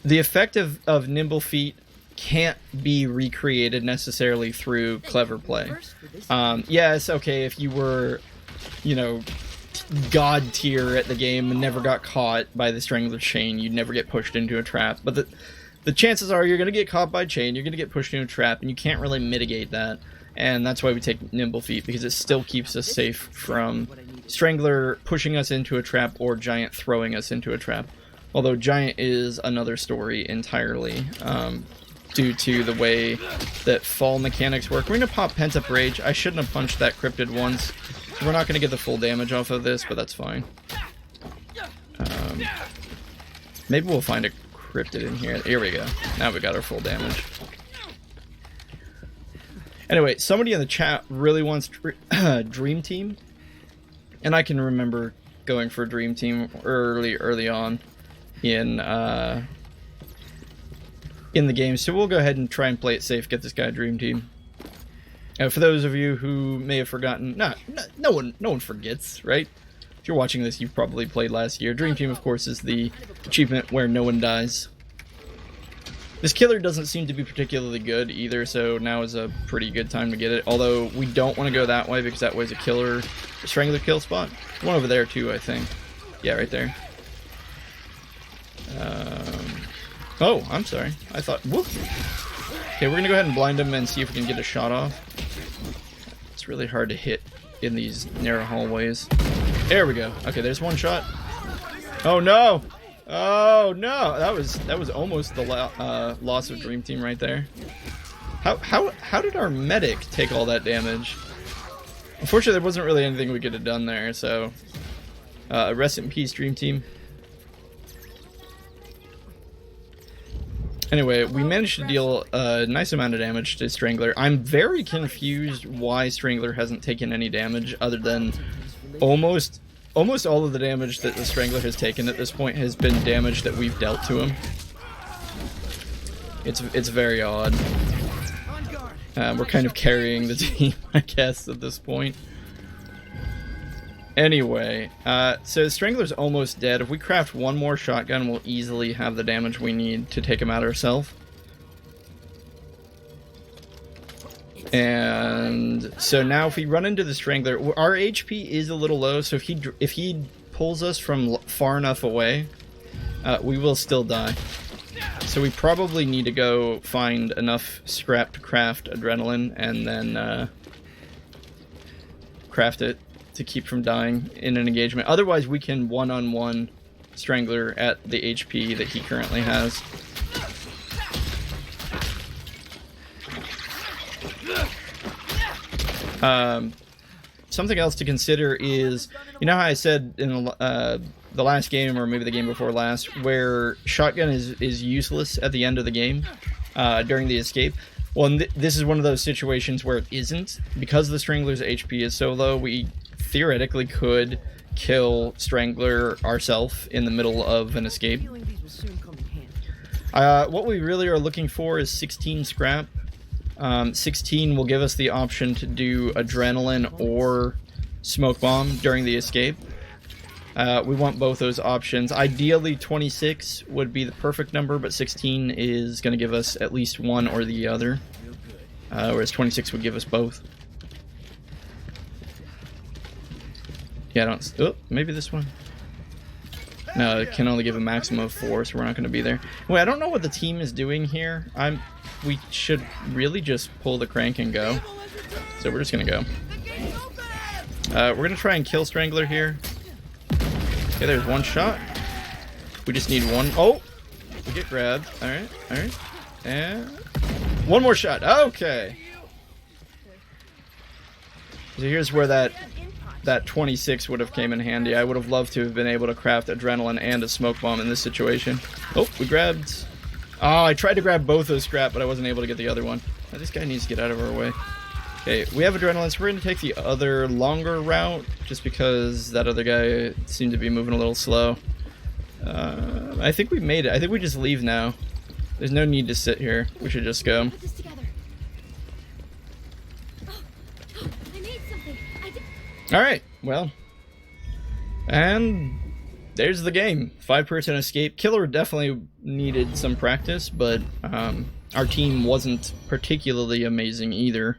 The effect of Nimble Feet can't be recreated necessarily through clever play. Yes, okay, if you were, you know, god tier at the game and never got caught by the Strangler chain, you'd never get pushed into a trap. But the chances are you're going to get caught by chain, you're going to get pushed into a trap, and you can't really mitigate that. And that's why we take Nimble Feet, because it still keeps us safe from Strangler pushing us into a trap or Giant throwing us into a trap. Although Giant is another story entirely. due to the way that fall mechanics work. We're going to pop Pent Up Rage. I shouldn't have punched that cryptid once. So we're not going to get the full damage off of this, but that's fine. Maybe we'll find a cryptid in here. Here we go. Now we got our full damage. Anyway, somebody in the chat really wants Dream Team. And I can remember going for Dream Team early on in the game. So we'll go ahead and try and play it safe, get this guy Dream Team. For those of you who may have forgotten, no one forgets, right? If you're watching this, you've probably played last year. Dream Team, of course, is the achievement where no one dies. This killer doesn't seem to be particularly good either, so now is a pretty good time to get it. Although we don't want to go that way because that way's a strangler kill spot. One over there too, I think. Yeah, right there. Oh, I'm sorry. I thought, whoop. Okay, we're gonna go ahead and blind him and see if we can get a shot off. It's really hard to hit in these narrow hallways. There we go. Okay, there's one shot. Oh no! Oh no! That was almost the loss of Dream Team right there. How did our medic take all that damage? Unfortunately, there wasn't really anything we could have done there. So, rest in peace, Dream Team. Anyway, we managed to deal a nice amount of damage to Strangler. I'm very confused why Strangler hasn't taken any damage other than almost all of the damage that the Strangler has taken at this point has been damage that we've dealt to him. It's very odd. We're kind of carrying the team, I guess, at this point. Anyway, so Strangler's almost dead. If we craft one more shotgun, we'll easily have the damage we need to take him out ourselves. And so now if we run into the Strangler, our HP is a little low, so if he pulls us from far enough away, we will still die. So we probably need to go find enough scrap to craft adrenaline and then craft it to keep from dying in an engagement. Otherwise, we can one-on-one Strangler at the HP that he currently has. Something else to consider is, you know how I said in the last game, or maybe the game before last, where shotgun is useless at the end of the game during the escape? Well, this is one of those situations where it isn't. Because the Strangler's HP is so low, we theoretically could kill Strangler ourselves in the middle of an escape. What we really are looking for is 16 scrap. 16 will give us the option to do adrenaline or smoke bomb during the escape. We want both those options. Ideally 26 would be the perfect number, but 16 is going to give us at least one or the other, whereas 26 would give us both. Yeah, I don't... Oh, maybe this one. No, it can only give a maximum of 4, so we're not going to be there. Wait, I don't know what the team is doing here. We should really just pull the crank and go. So we're just going to go. We're going to try and kill Strangler here. Okay, there's one shot. We just need one. Oh! We get grabbed. Alright, alright. And... one more shot. Okay! So here's where that 26 would have came in handy. I would have loved to have been able to craft adrenaline and a smoke bomb in this situation. Oh, we grabbed... Oh, I tried to grab both those scrap, but I wasn't able to get the other one. Oh, this guy needs to get out of our way. Okay, we have adrenaline, so we're going to take the other longer route, just because that other guy seemed to be moving a little slow. I think we made it. I think we just leave now. There's no need to sit here. We should just go. Alright, well. And there's the game. 5-person escape. Killer definitely needed some practice, but our team wasn't particularly amazing either.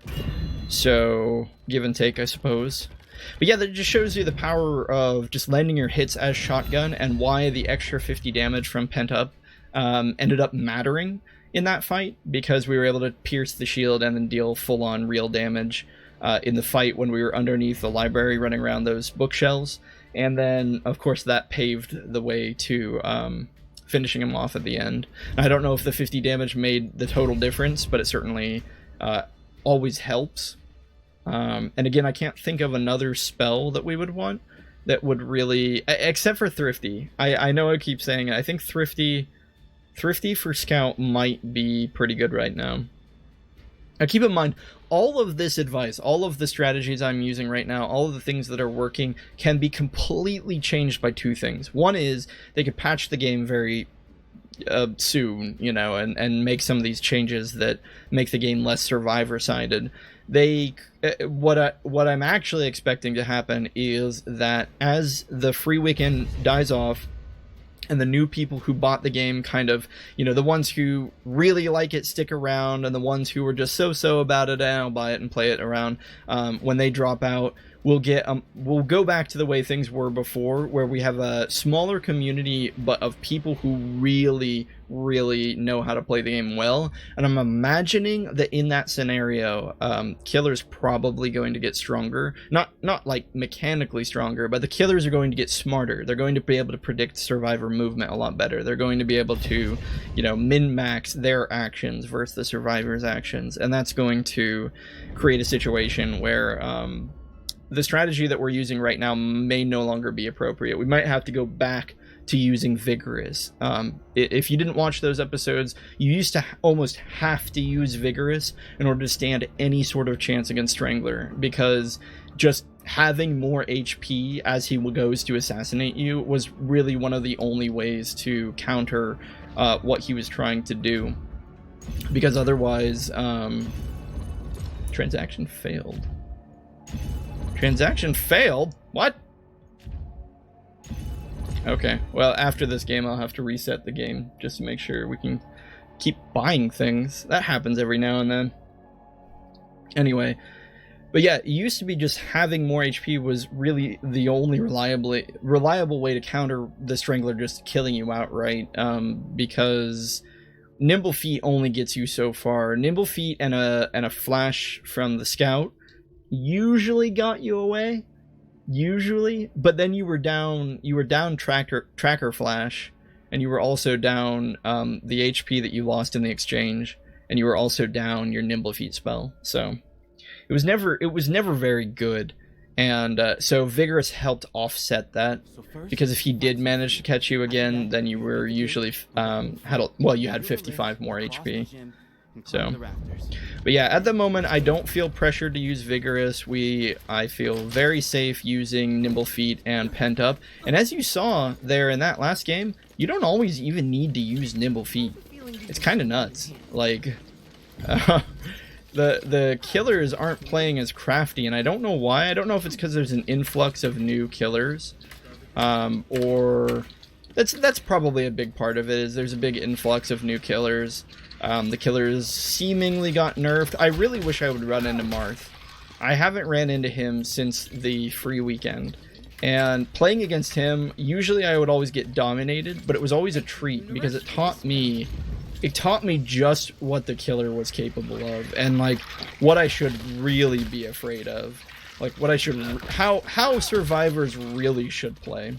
So, give and take, I suppose. But yeah, that just shows you the power of just landing your hits as shotgun and why the extra 50 damage from Pent Up ended up mattering in that fight, because we were able to pierce the shield and then deal full-on real damage in the fight when we were underneath the library running around those bookshelves. And then, of course, that paved the way to finishing him off at the end. And I don't know if the 50 damage made the total difference, but it certainly always helps. And again, I can't think of another spell that we would want that would really, except for Thrifty. I know I keep saying it. I think Thrifty for Scout might be pretty good right now. Now keep in mind, all of this advice, all of the strategies I'm using right now, all of the things that are working can be completely changed by two things. One is they could patch the game very soon, you know, and make some of these changes that make the game less survivor-sided. What I'm actually expecting to happen is that as the free weekend dies off, and the new people who bought the game kind of, you know, the ones who really like it stick around, and the ones who were just so about it, and I'll buy it and play it around, when they drop out, we'll go back to the way things were before, where we have a smaller community, but of people who really know how to play the game well. And I'm imagining that in that scenario, Killer's probably going to get stronger. Not like mechanically stronger, but the Killers are going to get smarter. They're going to be able to predict Survivor movement a lot better. They're going to be able to, you know, min-max their actions versus the Survivor's actions. And that's going to create a situation where the strategy that we're using right now may no longer be appropriate. We might have to go back to using Vigorous. If you didn't watch those episodes, you used to almost have to use Vigorous in order to stand any sort of chance against Strangler, because just having more HP as he goes to assassinate you was really one of the only ways to counter what he was trying to do, because otherwise transaction failed. Transaction failed? What? Okay, well, after this game, I'll have to reset the game just to make sure we can keep buying things. That happens every now and then. Anyway, but yeah, it used to be just having more HP was really the only reliable way to counter the Strangler just killing you outright, because Nimble Feet only gets you so far. Nimble Feet and a flash from the Scout usually got you away. Usually, but then you were down tracker flash, and you were also down the HP that you lost in the exchange, and you were also down your Nimble Feet spell. So it was never very good, and so Vigorous helped offset that, because if he did manage to catch you again, then you were usually you had 55 more HP. So, but yeah, at the moment I don't feel pressured to use Vigorous. I feel very safe using Nimble Feet and Pent Up. And as you saw there in that last game, you don't always even need to use Nimble Feet. It's kind of nuts. Like, the killers aren't playing as crafty, and I don't know why. I don't know if it's because there's an influx of new killers, or that's probably a big part of it. Is there's a big influx of new killers. The killers seemingly got nerfed. I really wish I would run into Marth. I haven't ran into him since the free weekend. And playing against him, usually I would always get dominated, but it was always a treat, because it taught me just what the killer was capable of, and like what I should really be afraid of. Like what I should, how survivors really should play.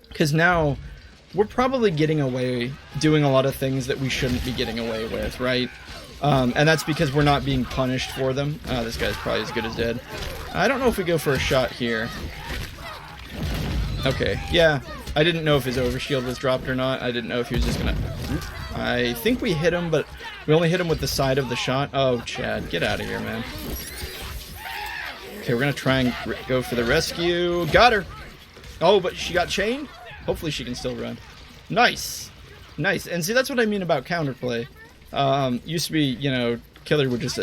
Because now we're probably getting away doing a lot of things that we shouldn't be getting away with, right? And that's because we're not being punished for them. This guy's probably as good as dead. I don't know if we go for a shot here. Okay, yeah. I didn't know if his overshield was dropped or not. I didn't know if he was just gonna... I think we hit him, but we only hit him with the side of the shot. Oh, Chad, get out of here, man. Okay, we're gonna try and go for the rescue. Got her! Oh, but she got chained? Hopefully she can still run. Nice! Nice. And see, that's what I mean about counterplay. Used to be, you know, Killer would just...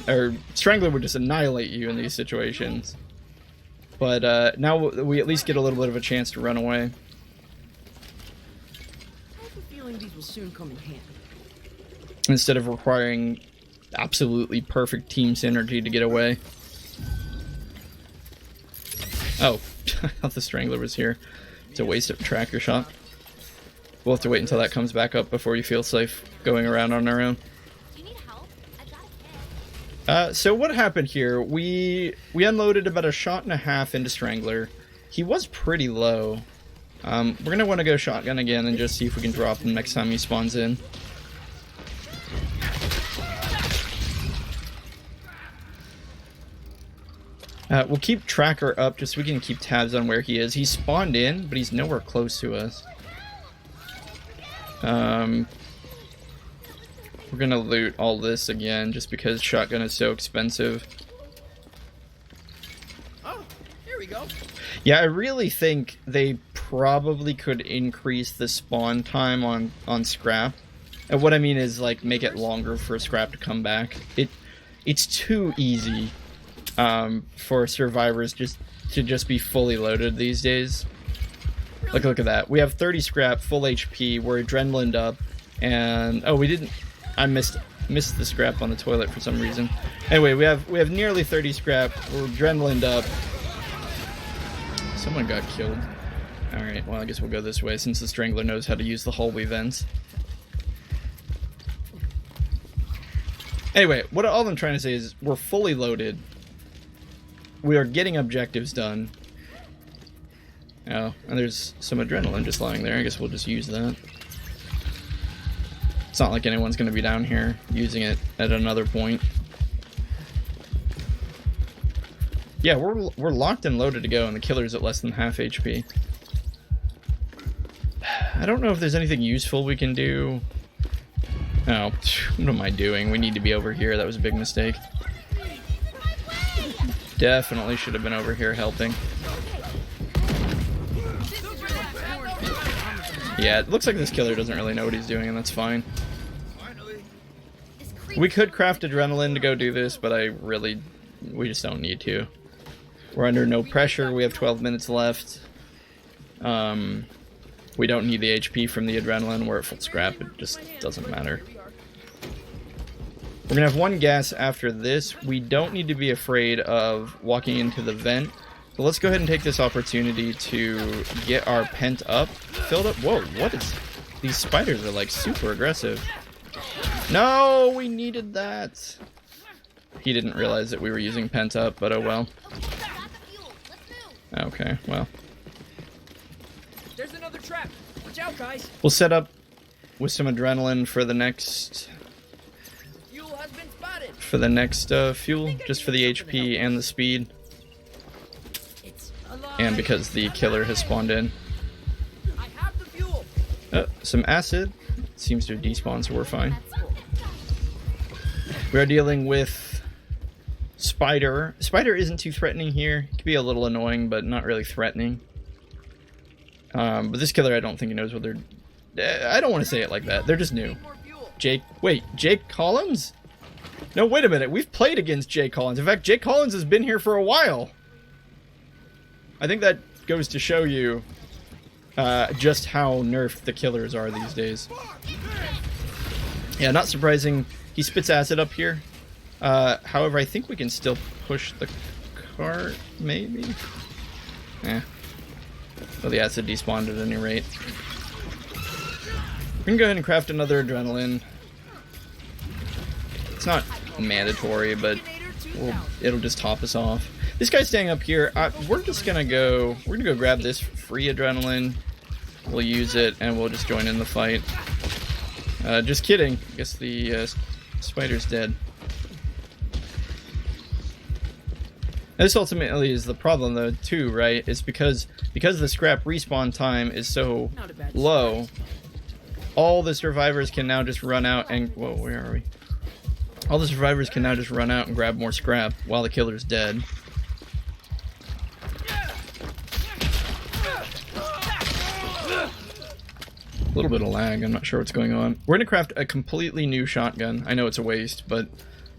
or Strangler would just annihilate you in these situations. But now we at least get a little bit of a chance to run away. I have a feeling these will soon come in handy. Instead of requiring absolutely perfect team synergy to get away. Oh, I thought the Strangler was here. It's a waste of a tracker shot. We'll have to wait until that comes back up before you feel safe going around on our own. Do you need help? I've got a kit. So what happened here? We unloaded about a shot and a half into Strangler. He was pretty low. We're gonna want to go shotgun again and just see if we can drop him next time he spawns in. We'll keep tracker up just so we can keep tabs on where he is. He spawned in, but he's nowhere close to us. We're gonna loot all this again just because shotgun is so expensive. Oh, here we go. Yeah, I really think they probably could increase the spawn time on scrap. And what I mean is, like, make it longer for scrap to come back. It's too easy for survivors to be fully loaded these days. Look at that. We have 30 scrap, full HP. We're adrenalined up, and oh, I missed the scrap on the toilet for some reason. Anyway, we have nearly 30 scrap. We're adrenalined up. Someone got killed. All right. Well, I guess we'll go this way since the Strangler knows how to use the hallway vents. Anyway, all I'm trying to say is we're fully loaded. We are getting objectives done. Oh, and there's some adrenaline just lying there. I guess we'll just use that. It's not like anyone's going to be down here using it at another point. Yeah, we're locked and loaded to go, and the killer's at less than half HP. I don't know if there's anything useful we can do. Oh, what am I doing? We need to be over here. That was a big mistake. Definitely should have been over here helping. Yeah, it looks like this killer doesn't really know what he's doing, and that's fine. We could craft adrenaline to go do this, but we just don't need to. We're under no pressure. We have 12 minutes left. We don't need the HP from the adrenaline. We're at full scrap. It just doesn't matter. We're going to have one gas after this. We don't need to be afraid of walking into the vent. So let's go ahead and take this opportunity to get our pent up filled up. Whoa, what is... These spiders are like super aggressive. No, we needed that. He didn't realize that we were using pent up, but oh well. Okay, well. There's another trap. Watch out, guys. We'll set up with some adrenaline for the next... Fuel has been spotted. For the next fuel, just for the HP and the speed. And because the killer has spawned in. I have the fuel. Some acid. It seems to have despawned, so we're fine. We are dealing with Spider. Spider isn't too threatening here. It can be a little annoying, but not really threatening. But this killer, I don't think he knows what they're... I don't want to say it like that. They're just new. Jake... Wait, Jake Collins? No, wait a minute. We've played against Jake Collins. In fact, Jake Collins has been here for a while. I think that goes to show you just how nerfed the killers are these days. Yeah, not surprising. He spits acid up here. However, I think we can still push the cart, maybe? Eh. Well, the acid despawned at any rate. We can go ahead and craft another adrenaline. It's not mandatory, but it'll just top us off. This guy's staying up here. We're gonna go grab this free adrenaline. We'll use it, and we'll just join in the fight. Just kidding. I guess the spider's dead. This ultimately is the problem, though, too, right? It's because the scrap respawn time is so low, all the survivors can now just run out and... Whoa, where are we? All the survivors can now just run out and grab more scrap while the killer's dead. A little bit of lag, I'm not sure what's going on. We're gonna craft a completely new shotgun. I know it's a waste, but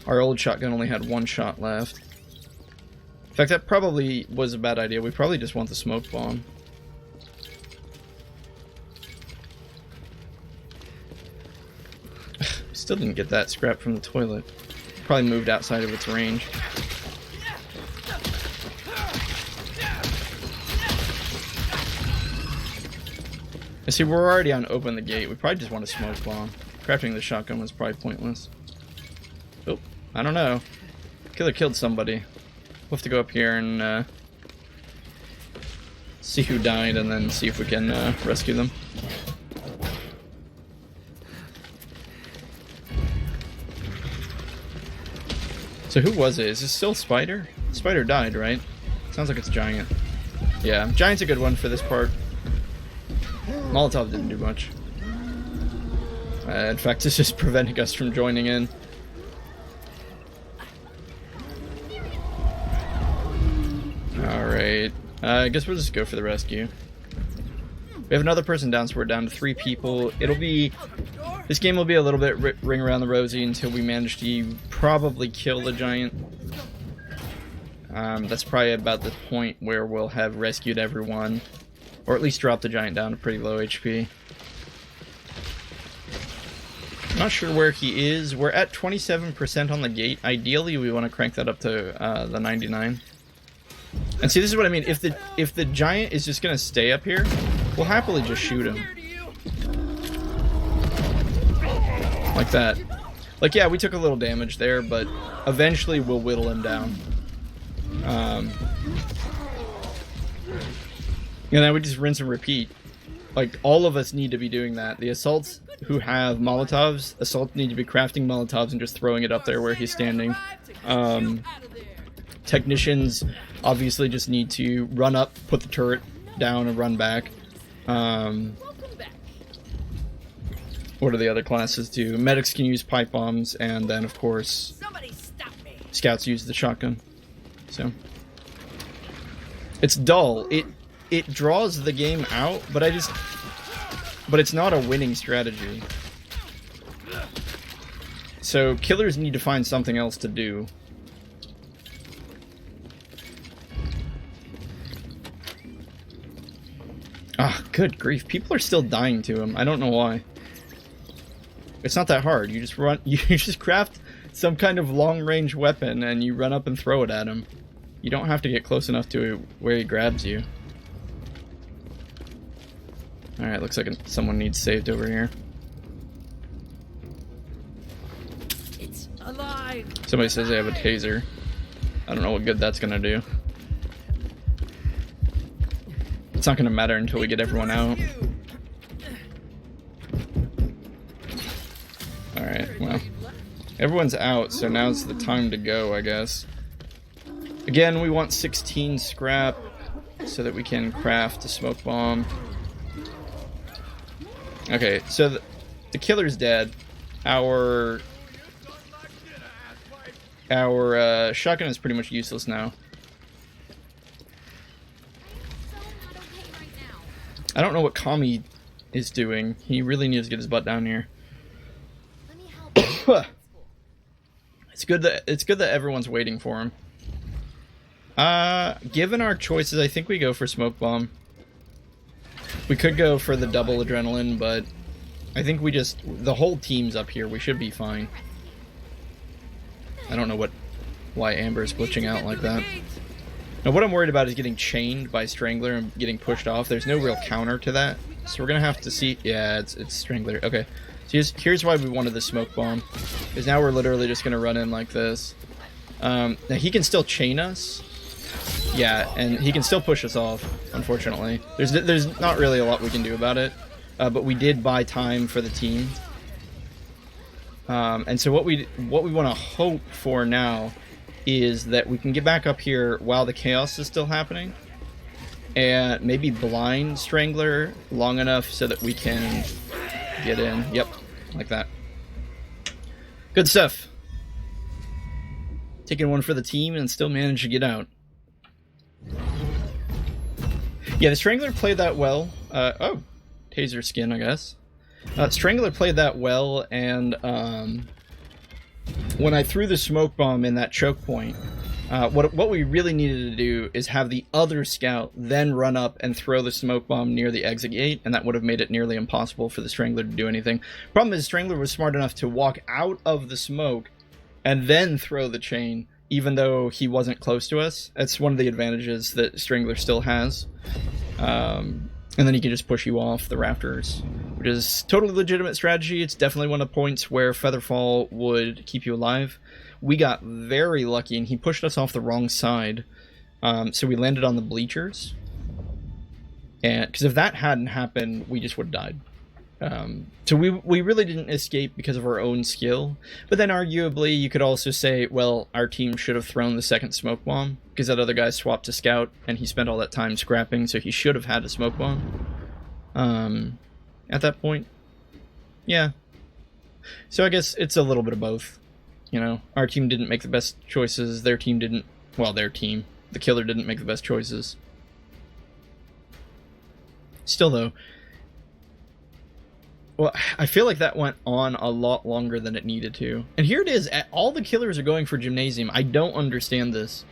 our old shotgun only had one shot left. In fact, that probably was a bad idea. We probably just want the smoke bomb. Still didn't get that scrap from the toilet. Probably moved outside of its range. I see we're already on open the gate. We probably just want a smoke bomb. Crafting the shotgun was probably pointless. Oh, I don't know. Killer killed somebody. We'll have to go up here and see who died, and then see if we can rescue them. So who was it? Is this still Spider? Spider died, right? Sounds like it's Giant. Yeah, Giant's a good one for this part. Molotov didn't do much. In fact, it's just preventing us from joining in. Alright. I guess we'll just go for the rescue. We have another person down, so we're down to 3 people. It'll be... This game will be a little bit ring around the rosy until we manage to probably kill the Giant. That's probably about the point where we'll have rescued everyone. Or at least drop the Giant down to pretty low HP. I'm not sure where he is. We're at 27% on the gate. Ideally, we want to crank that up to the 99. And see, this is what I mean. If the Giant is just gonna stay up here, we'll happily just shoot him. Like that. Like, yeah, we took a little damage there, but eventually we'll whittle him down. And then we just rinse and repeat. Like, all of us need to be doing that. The assaults who have Molotovs, assaults need to be crafting Molotovs and just throwing it up there where he's standing. Technicians obviously just need to run up, put the turret down, and run back. What do the other classes do? Medics can use pipe bombs, and then, of course, scouts use the shotgun. So, it's dull. It draws the game out, but it's not a winning strategy. So killers need to find something else to do. Ah, good grief. People are still dying to him. I don't know why. It's not that hard. You just you just craft some kind of long-range weapon and you run up and throw it at him. You don't have to get close enough to where he grabs you. Alright, looks like someone needs saved over here. It's alive. Somebody says they have a taser. I don't know what good that's gonna do. It's not gonna matter until we get everyone out. Alright, well. Everyone's out, so now's the time to go, I guess. Again, we want 16 scrap so that we can craft a smoke bomb. Okay, so the killer's dead. Our shotgun is pretty much useless now. I don't know what Kami is doing. He really needs to get his butt down here. It's good that everyone's waiting for him. Given our choices, I think we go for smoke bomb. We could go for the double adrenaline, but I think the whole team's up here. We should be fine. I don't know why Amber's glitching out like that. Now, what I'm worried about is getting chained by Strangler and getting pushed off. There's no real counter to that, so we're gonna have to see. Yeah, it's Strangler. Okay, so here's why we wanted the smoke bomb, because now we're literally just gonna run in like this. Now he can still chain us. Yeah, and he can still push us off, unfortunately. There's not really a lot we can do about it, but we did buy time for the team. And so what we want to hope for now is that we can get back up here while the chaos is still happening, and maybe blind Strangler long enough so that we can get in. Yep, like that. Good stuff. Taking one for the team and still manage to get out. Yeah, the Strangler played that well. Oh, taser skin, I guess. Strangler played that well, and when I threw the smoke bomb in that choke point, what we really needed to do is have the other scout then run up and throw the smoke bomb near the exit gate, and that would have made it nearly impossible for the Strangler to do anything. Problem is, Strangler was smart enough to walk out of the smoke and then throw the chain, even though he wasn't close to us. That's one of the advantages that Strangler still has. And then he can just push you off the rafters, which is totally legitimate strategy. It's definitely one of the points where Featherfall would keep you alive. We got very lucky, and he pushed us off the wrong side. So we landed on the bleachers. And because if that hadn't happened, we just would have died. So we really didn't escape because of our own skill. But then arguably you could also say, well, our team should have thrown the second smoke bomb because that other guy swapped to scout and he spent all that time scrapping, so he should have had a smoke bomb. At that point, yeah. So I guess it's a little bit of both. You know, our team didn't make the best choices. Their team didn't. Well, their team, the killer, didn't make the best choices. Still though. Well, I feel like that went on a lot longer than it needed to. And here it is. All the killers are going for Gymnasium. I don't understand this.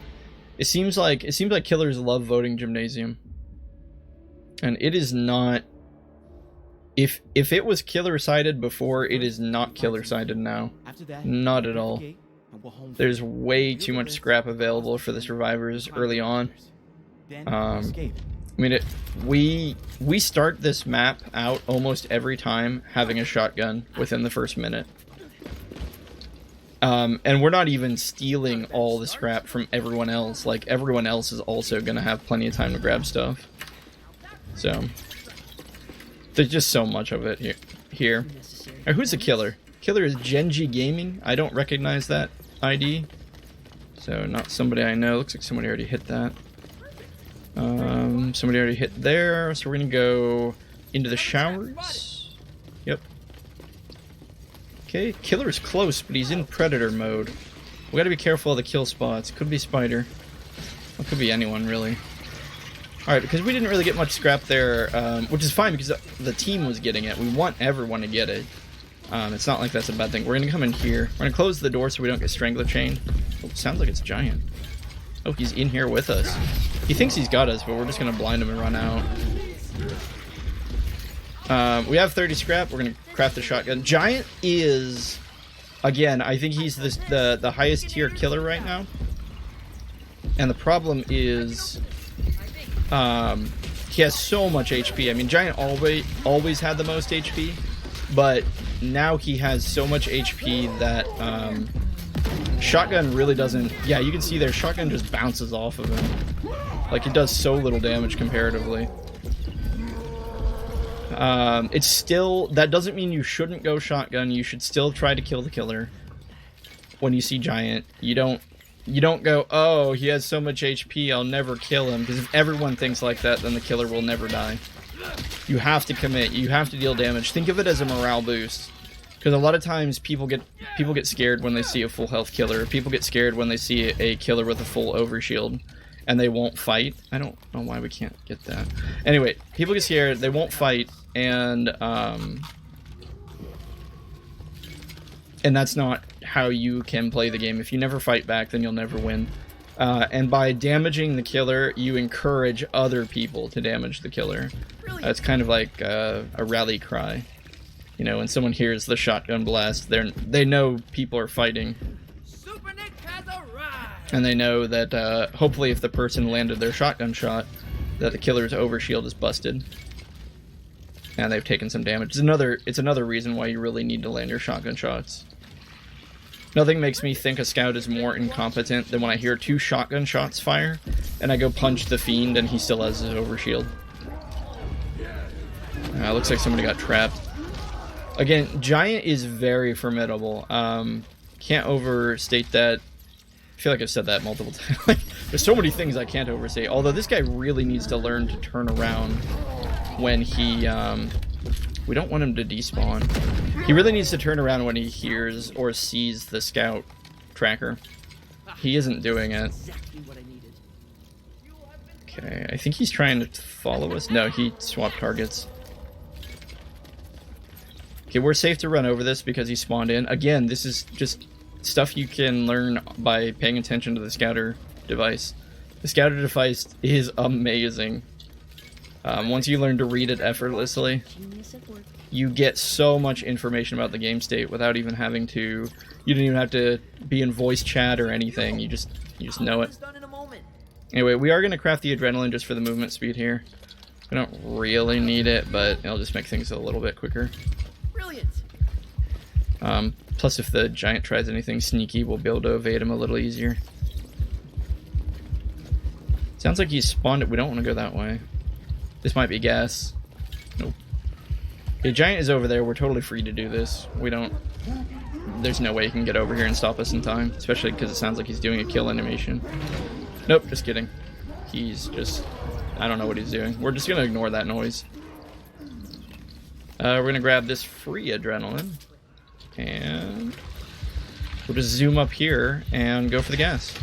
It seems like killers love voting Gymnasium. And it is not. If it was killer-sided before, it is not killer-sided now. Not at all. There's way too much scrap available for the survivors early on. I mean, we start this map out almost every time having a shotgun within the first minute. And we're not even stealing all the scrap from everyone else. Like, everyone else is also going to have plenty of time to grab stuff. So, there's just so much of it here. Right, who's the killer? Killer is Genji Gaming. I don't recognize that ID. So, not somebody I know. Looks like somebody already hit that. Somebody already hit there, so we're gonna go into the showers. Yep. Okay, killer is close, but he's in predator mode. We gotta be careful of the kill spots. Could be spider. It could be anyone, really. Alright, because we didn't really get much scrap there, which is fine because the team was getting it. We want everyone to get it. It's not like that's a bad thing. We're gonna come in here. We're gonna close the door so we don't get strangler chained. Oh, sounds like it's giant. Oh, he's in here with us. He thinks he's got us, but we're just going to blind him and run out. We have 30 scrap. We're going to craft the shotgun. Giant is, again, I think he's the highest tier killer right now. And the problem is he has so much HP. I mean, Giant always had the most HP, but now he has so much HP that shotgun really doesn't. Yeah, you can see there, shotgun just bounces off of him. Like, it does so little damage comparatively. It's still, that doesn't mean you shouldn't go shotgun. You should still try to kill the killer when you see Giant. You don't go, oh, he has so much HP, I'll never kill him. Because if everyone thinks like that, then the killer will never die. You have to commit. You have to deal damage. Think of it as a morale boost. Because a lot of times people get scared when they see a full health killer. People get scared when they see a killer with a full overshield, and they won't fight. I don't know why we can't get that. Anyway, people get scared, they won't fight, and that's not how you can play the game. If you never fight back, then you'll never win. And by damaging the killer, you encourage other people to damage the killer. It's kind of like a rally cry. You know, when someone hears the shotgun blast, they know people are fighting. Super Nick has arrived. And they know that hopefully if the person landed their shotgun shot, that the killer's overshield is busted. And they've taken some damage. It's another reason why you really need to land your shotgun shots. Nothing makes me think a scout is more incompetent than when I hear 2 shotgun shots fire, and I go punch the fiend and he still has his overshield. Looks like somebody got trapped. Again, Giant is very formidable. Can't overstate that. I feel like I've said that multiple times. Like, there's so many things I can't overstate. Although this guy really needs to learn to turn around when he... we don't want him to despawn. He really needs to turn around when he hears or sees the scout tracker. He isn't doing it. Okay, I think he's trying to follow us. No, he swapped targets. Okay, we're safe to run over this because he spawned in. Again, this is just stuff you can learn by paying attention to the scouter device. The scouter device is amazing. Once you learn to read it effortlessly, you get so much information about the game state without even having to... You don't even have to be in voice chat or anything. You just know it. Anyway, we are going to craft the adrenaline just for the movement speed here. We don't really need it, but it'll just make things a little bit quicker. Brilliant. Plus, if the Giant tries anything sneaky, we'll be able to evade him a little easier. Sounds like he's spawned it. We don't want to go that way. This might be gas. Nope. Okay, Giant is over there. We're totally free to do this. We don't... There's no way he can get over here and stop us in time. Especially because it sounds like he's doing a kill animation. Nope, just kidding. He's just... I don't know what he's doing. We're just going to ignore that noise. We're going to grab this free adrenaline. And... we'll just zoom up here and go for the gas.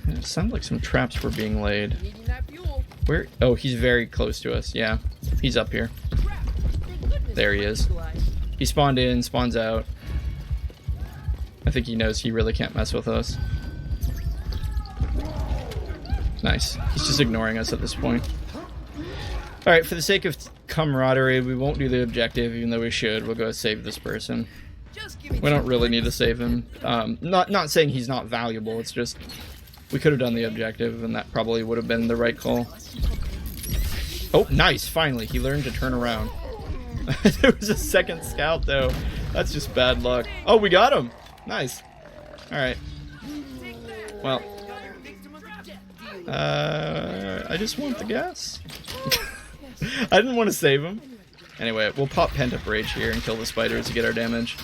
It sounds like some traps were being laid. Needing that fuel. Where? Oh, he's very close to us. Yeah, he's up here. Crap. Thank goodness There he we're is. neutralized. He spawned in, spawns out. I think he knows he really can't mess with us. Nice. He's just ignoring us at this point. Alright, for the sake of camaraderie, we won't do the objective, even though we should. We'll go save this person. Just give me We don't really need to save him. Not saying he's not valuable, it's just... we could have done the objective, and that probably would have been the right call. Oh, nice! Finally, he learned to turn around. There was a second scout, though. That's just bad luck. Oh, we got him! Nice. Alright. Well... I just want the gas. I didn't want to save him. Anyway, we'll pop Pent-Up Rage here and kill the spiders to get our damage.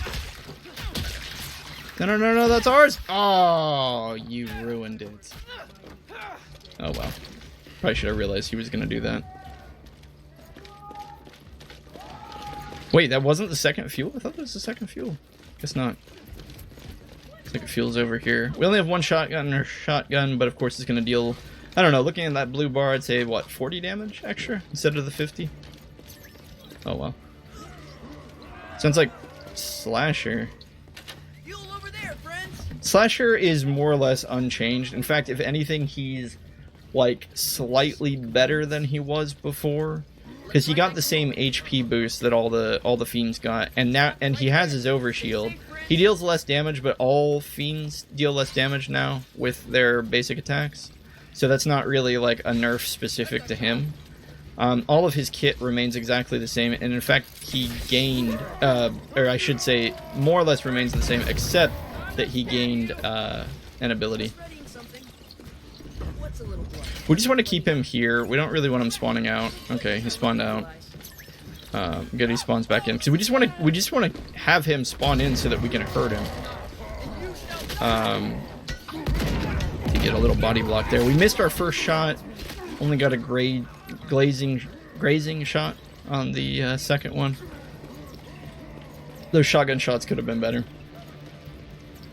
No, no, no, no, that's ours! Oh, you ruined it. Oh, well. Probably should have realized he was going to do that. Wait, that wasn't the second fuel? I thought that was the second fuel. Guess not. Looks like it fuel's over here. We only have one shotgun or shotgun, but of course it's going to deal... I don't know, looking at that blue bar, I'd say, what, 40 damage extra instead of the 50? Oh, well. Sounds like Slasher. Fuel over there, friends. Slasher is more or less unchanged. In fact, if anything, he's, like, slightly better than he was before. Because he got the same HP boost that all the Fiends got, and he has his overshield. He deals less damage, but all Fiends deal less damage now with their basic attacks. So that's not really like a nerf specific to him. All of his kit remains exactly the same, and in fact he gained, or I should say, more or less remains the same, except that he gained an ability. We just want to keep him here. We don't really want him spawning out. Okay, he spawned out. Good, he spawns back in. Because we just want to have him spawn in so that we can hurt him. To get a little body block there. We missed our first shot. Only got a grazing shot on the second one. Those shotgun shots could have been better.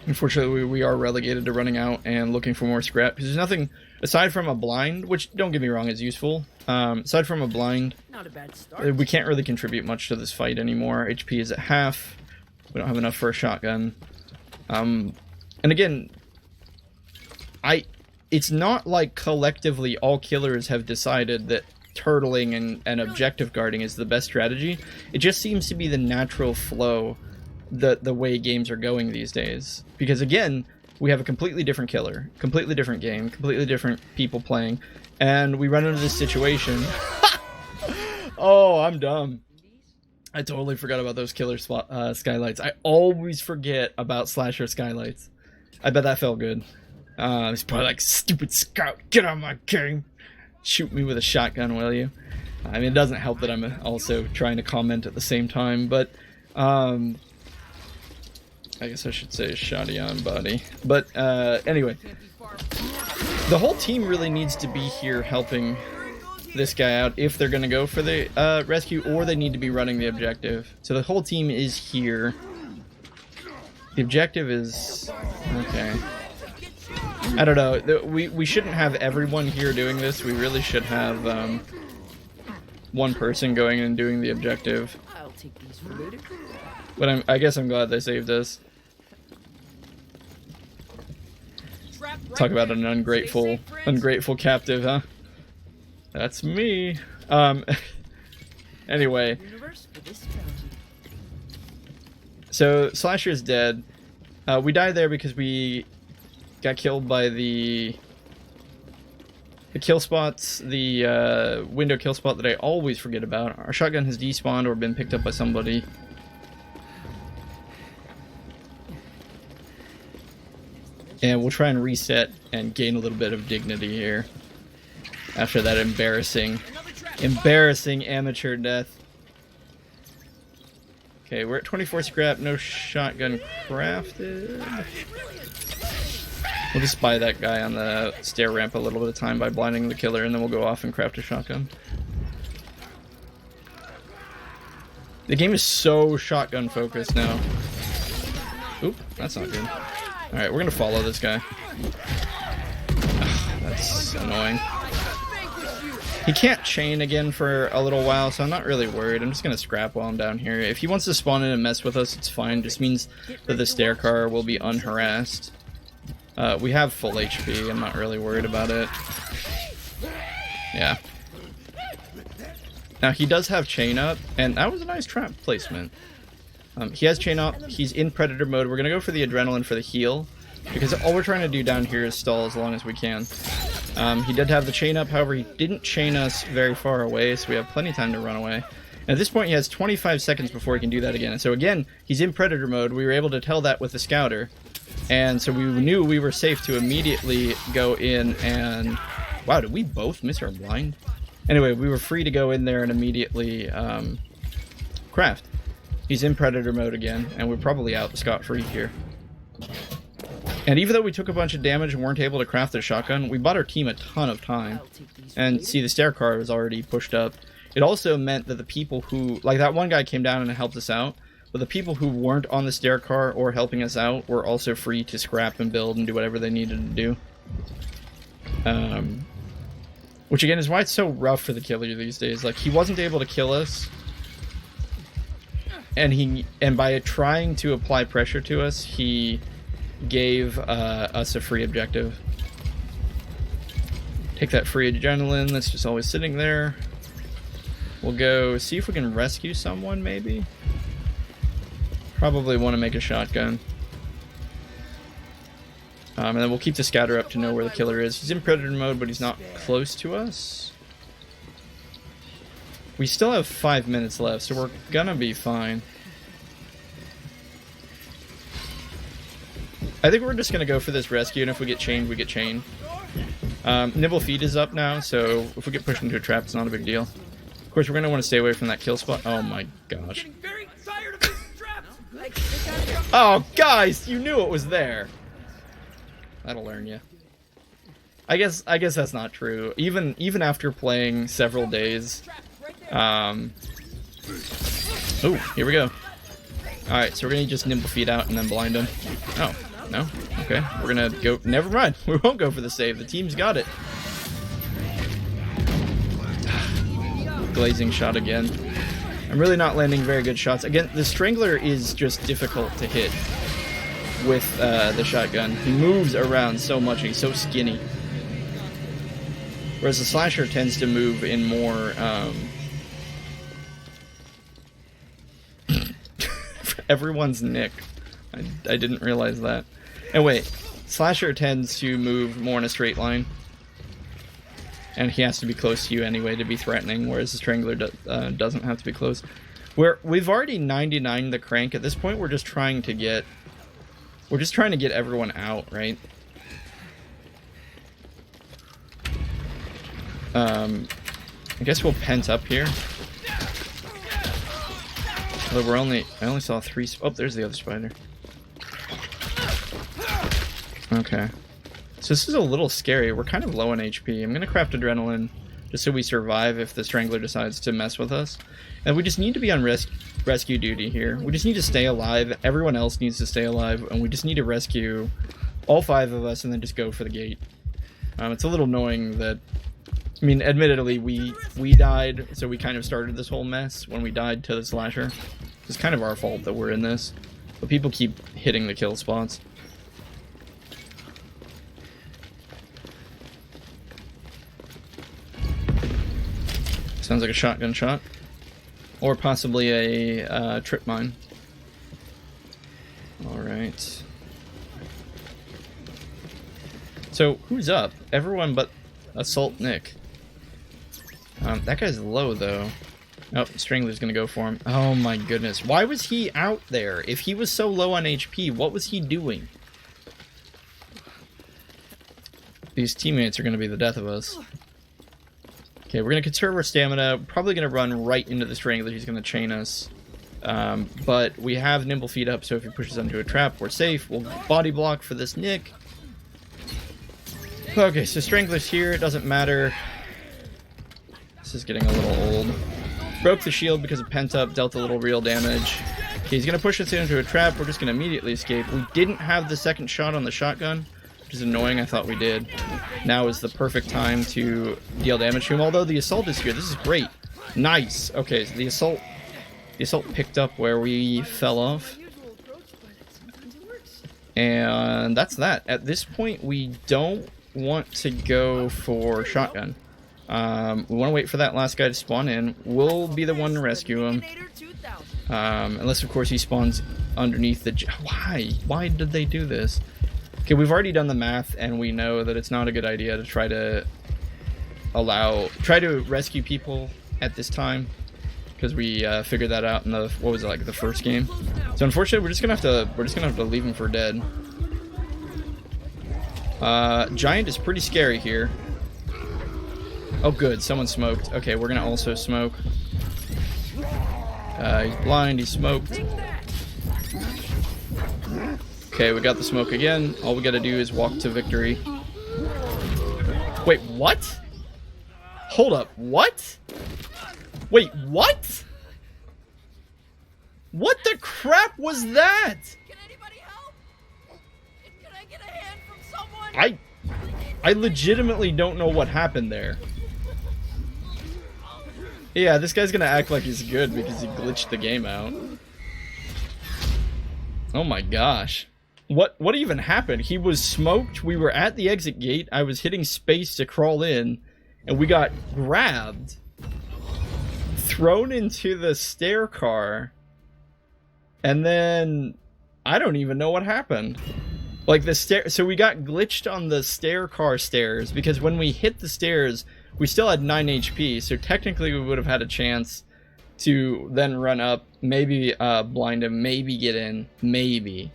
Unfortunately, we are relegated to running out and looking for more scrap. Because there's nothing, aside from a blind, which, don't get me wrong, is useful. Aside from a blind, Not a bad start. we can't really contribute much to this fight anymore. HP is at half. We don't have enough for a shotgun. And again, it's not like collectively all killers have decided that turtling and objective guarding is the best strategy. It just seems to be the natural flow, the way games are going these days. Because again, we have a completely different killer, completely different game, completely different people playing, and we run into this situation. Oh, I'm dumb. I totally forgot about those killer skylights. I always forget about slasher skylights. I bet that felt good. He's probably like, stupid scout, get on my game. Shoot me with a shotgun, will you? I mean, it doesn't help that I'm also trying to comment at the same time, but I guess I should say shoddy on body. But anyway, the whole team really needs to be here helping this guy out if they're going to go for the rescue, or they need to be running the objective. So the whole team is here. The objective is... okay. I don't know. We shouldn't have everyone here doing this. We really should have one person going and doing the objective. I'll take these for later. But I guess I'm glad they saved us. Talk about an ungrateful captive, huh? That's me. Anyway. So Slasher is dead. We died there because we got killed by the kill spots, the window kill spot that I always forget about. Our shotgun has despawned or been picked up by somebody. And we'll try and reset and gain a little bit of dignity here. After that embarrassing amateur death. Okay, we're at 24 scrap, no shotgun crafted. We'll just buy that guy on the stair ramp a little bit of time by blinding the killer, and then we'll go off and craft a shotgun. The game is so shotgun focused now. Oop, that's not good. Alright, we're gonna follow this guy. Ugh, that's annoying. He can't chain again for a little while, so I'm not really worried. I'm just gonna scrap while I'm down here. If he wants to spawn in and mess with us, it's fine. It just means that the stair car will be unharassed. We have full HP. I'm not really worried about it. Yeah. Now, he does have chain up, and that was a nice trap placement. He has chain up. He's in predator mode. We're going to go for the adrenaline for the heal, because all we're trying to do down here is stall as long as we can. He did have the chain up, however, he didn't chain us very far away, so we have plenty of time to run away. And at this point, he has 25 seconds before he can do that again. And so again, he's in predator mode. We were able to tell that with the scouter. And so we knew we were safe to immediately go in and... Wow, did we both miss our blind? Anyway, we were free to go in there and immediately craft. He's in predator mode again, and we're probably out scot-free here. And even though we took a bunch of damage and weren't able to craft the shotgun, we bought our team a ton of time. And see, the stair car was already pushed up. It also meant that the people who... Like, that one guy came down and helped us out. But the people who weren't on the stair car or helping us out were also free to scrap and build and do whatever they needed to do. Which again is why it's so rough for the killer these days. Like, he wasn't able to kill us. And by trying to apply pressure to us, he gave us a free objective. Take that free adrenaline that's just always sitting there. We'll go see if we can rescue someone, maybe. Probably want to make a shotgun. And then we'll keep the scouter up to know where the killer is. He's in predator mode, but he's not close to us. We still have 5 minutes left, so we're gonna be fine. I think we're just gonna go for this rescue, and if we get chained, we get chained. Nibble feed is up now, so if we get pushed into a trap, it's not a big deal. Of course, we're gonna want to stay away from that kill spot. Oh my gosh. Oh, guys, you knew it was there. That'll learn you. I guess that's not true. Even after playing several days. Oh, here we go. Alright, so we're gonna just nimble feed out and then blind him. Oh, no? Okay. We're gonna go... Never mind. We won't go for the save. The team's got it. Glazing shot again. I'm really not landing very good shots. Again, the Strangler is just difficult to hit with the shotgun. He moves around so much, and he's so skinny. Whereas the Slasher tends to move in more... Everyone's Nick. I didn't realize that. And wait, Slasher tends to move more in a straight line. And he has to be close to you anyway to be threatening, whereas the Strangler doesn't have to be close. We've already 99'd the crank. At this point, we're just trying to get everyone out, right? I guess we'll pent up here. Although I only saw 3. Oh, there's the other spider. Okay. So this is a little scary. We're kind of low on HP. I'm gonna craft adrenaline just so we survive if the Strangler decides to mess with us. And we just need to be on rescue duty here. We just need to stay alive. Everyone else needs to stay alive, and we just need to rescue all 5 of us and then just go for the gate. It's a little annoying that... I mean, admittedly, we died, so we kind of started this whole mess when we died to the Slasher. It's kind of our fault that we're in this. But people keep hitting the kill spots. Sounds like a shotgun shot. Or possibly a trip mine. Alright. So, who's up? Everyone but Assault Nick. That guy's low, though. Oh, Strangler's gonna go for him. Oh my goodness. Why was he out there? If he was so low on HP, what was he doing? these teammates are going to be the death of us. Okay, we're going to conserve our stamina. Probably going to run right into the Strangler. He's going to chain us. But we have nimble feet up, so if he pushes onto a trap, we're safe. We'll body block for this nick. Okay, so Strangler's here. It doesn't matter. This is getting a little old. Broke the shield because of pent up, dealt a little real damage. Okay, he's going to push us into a trap. We're just going to immediately escape. We didn't have the second shot on the shotgun, which is annoying. I thought we did. Now is the perfect time to deal damage to him, although the assault is here. This is great. Nice. Okay, so the assault picked up where we fell off. And that's that. At this point, we don't want to go for shotgun. We want to wait for that last guy to spawn in. We'll be the one to rescue him. Unless, of course, he spawns underneath the... Why did they do this? Okay, we've already done the math, and we know that it's not a good idea to try to rescue people at this time, because we figured that out in the, what was it, like the first game. So unfortunately, we're just gonna have to leave him for dead. Giant is pretty scary here. Oh, good, someone smoked. Okay, we're gonna also smoke. He's blind. He's smoked. Okay, we got the smoke again. All we gotta do is walk to victory. Wait, what? Hold up, what? Wait, what? What the crap was that? Can anybody help? Can I get a hand from someone? I legitimately don't know what happened there. Yeah, this guy's gonna act like he's good because he glitched the game out. Oh my gosh. What even happened? He was smoked, we were at the exit gate, I was hitting space to crawl in, and we got grabbed, thrown into the stair car, and then I don't even know what happened. Like the stair, so we got glitched on the stair car stairs because when we hit the stairs, we still had 9 HP, so technically we would have had a chance to then run up, maybe blind him, maybe get in, maybe.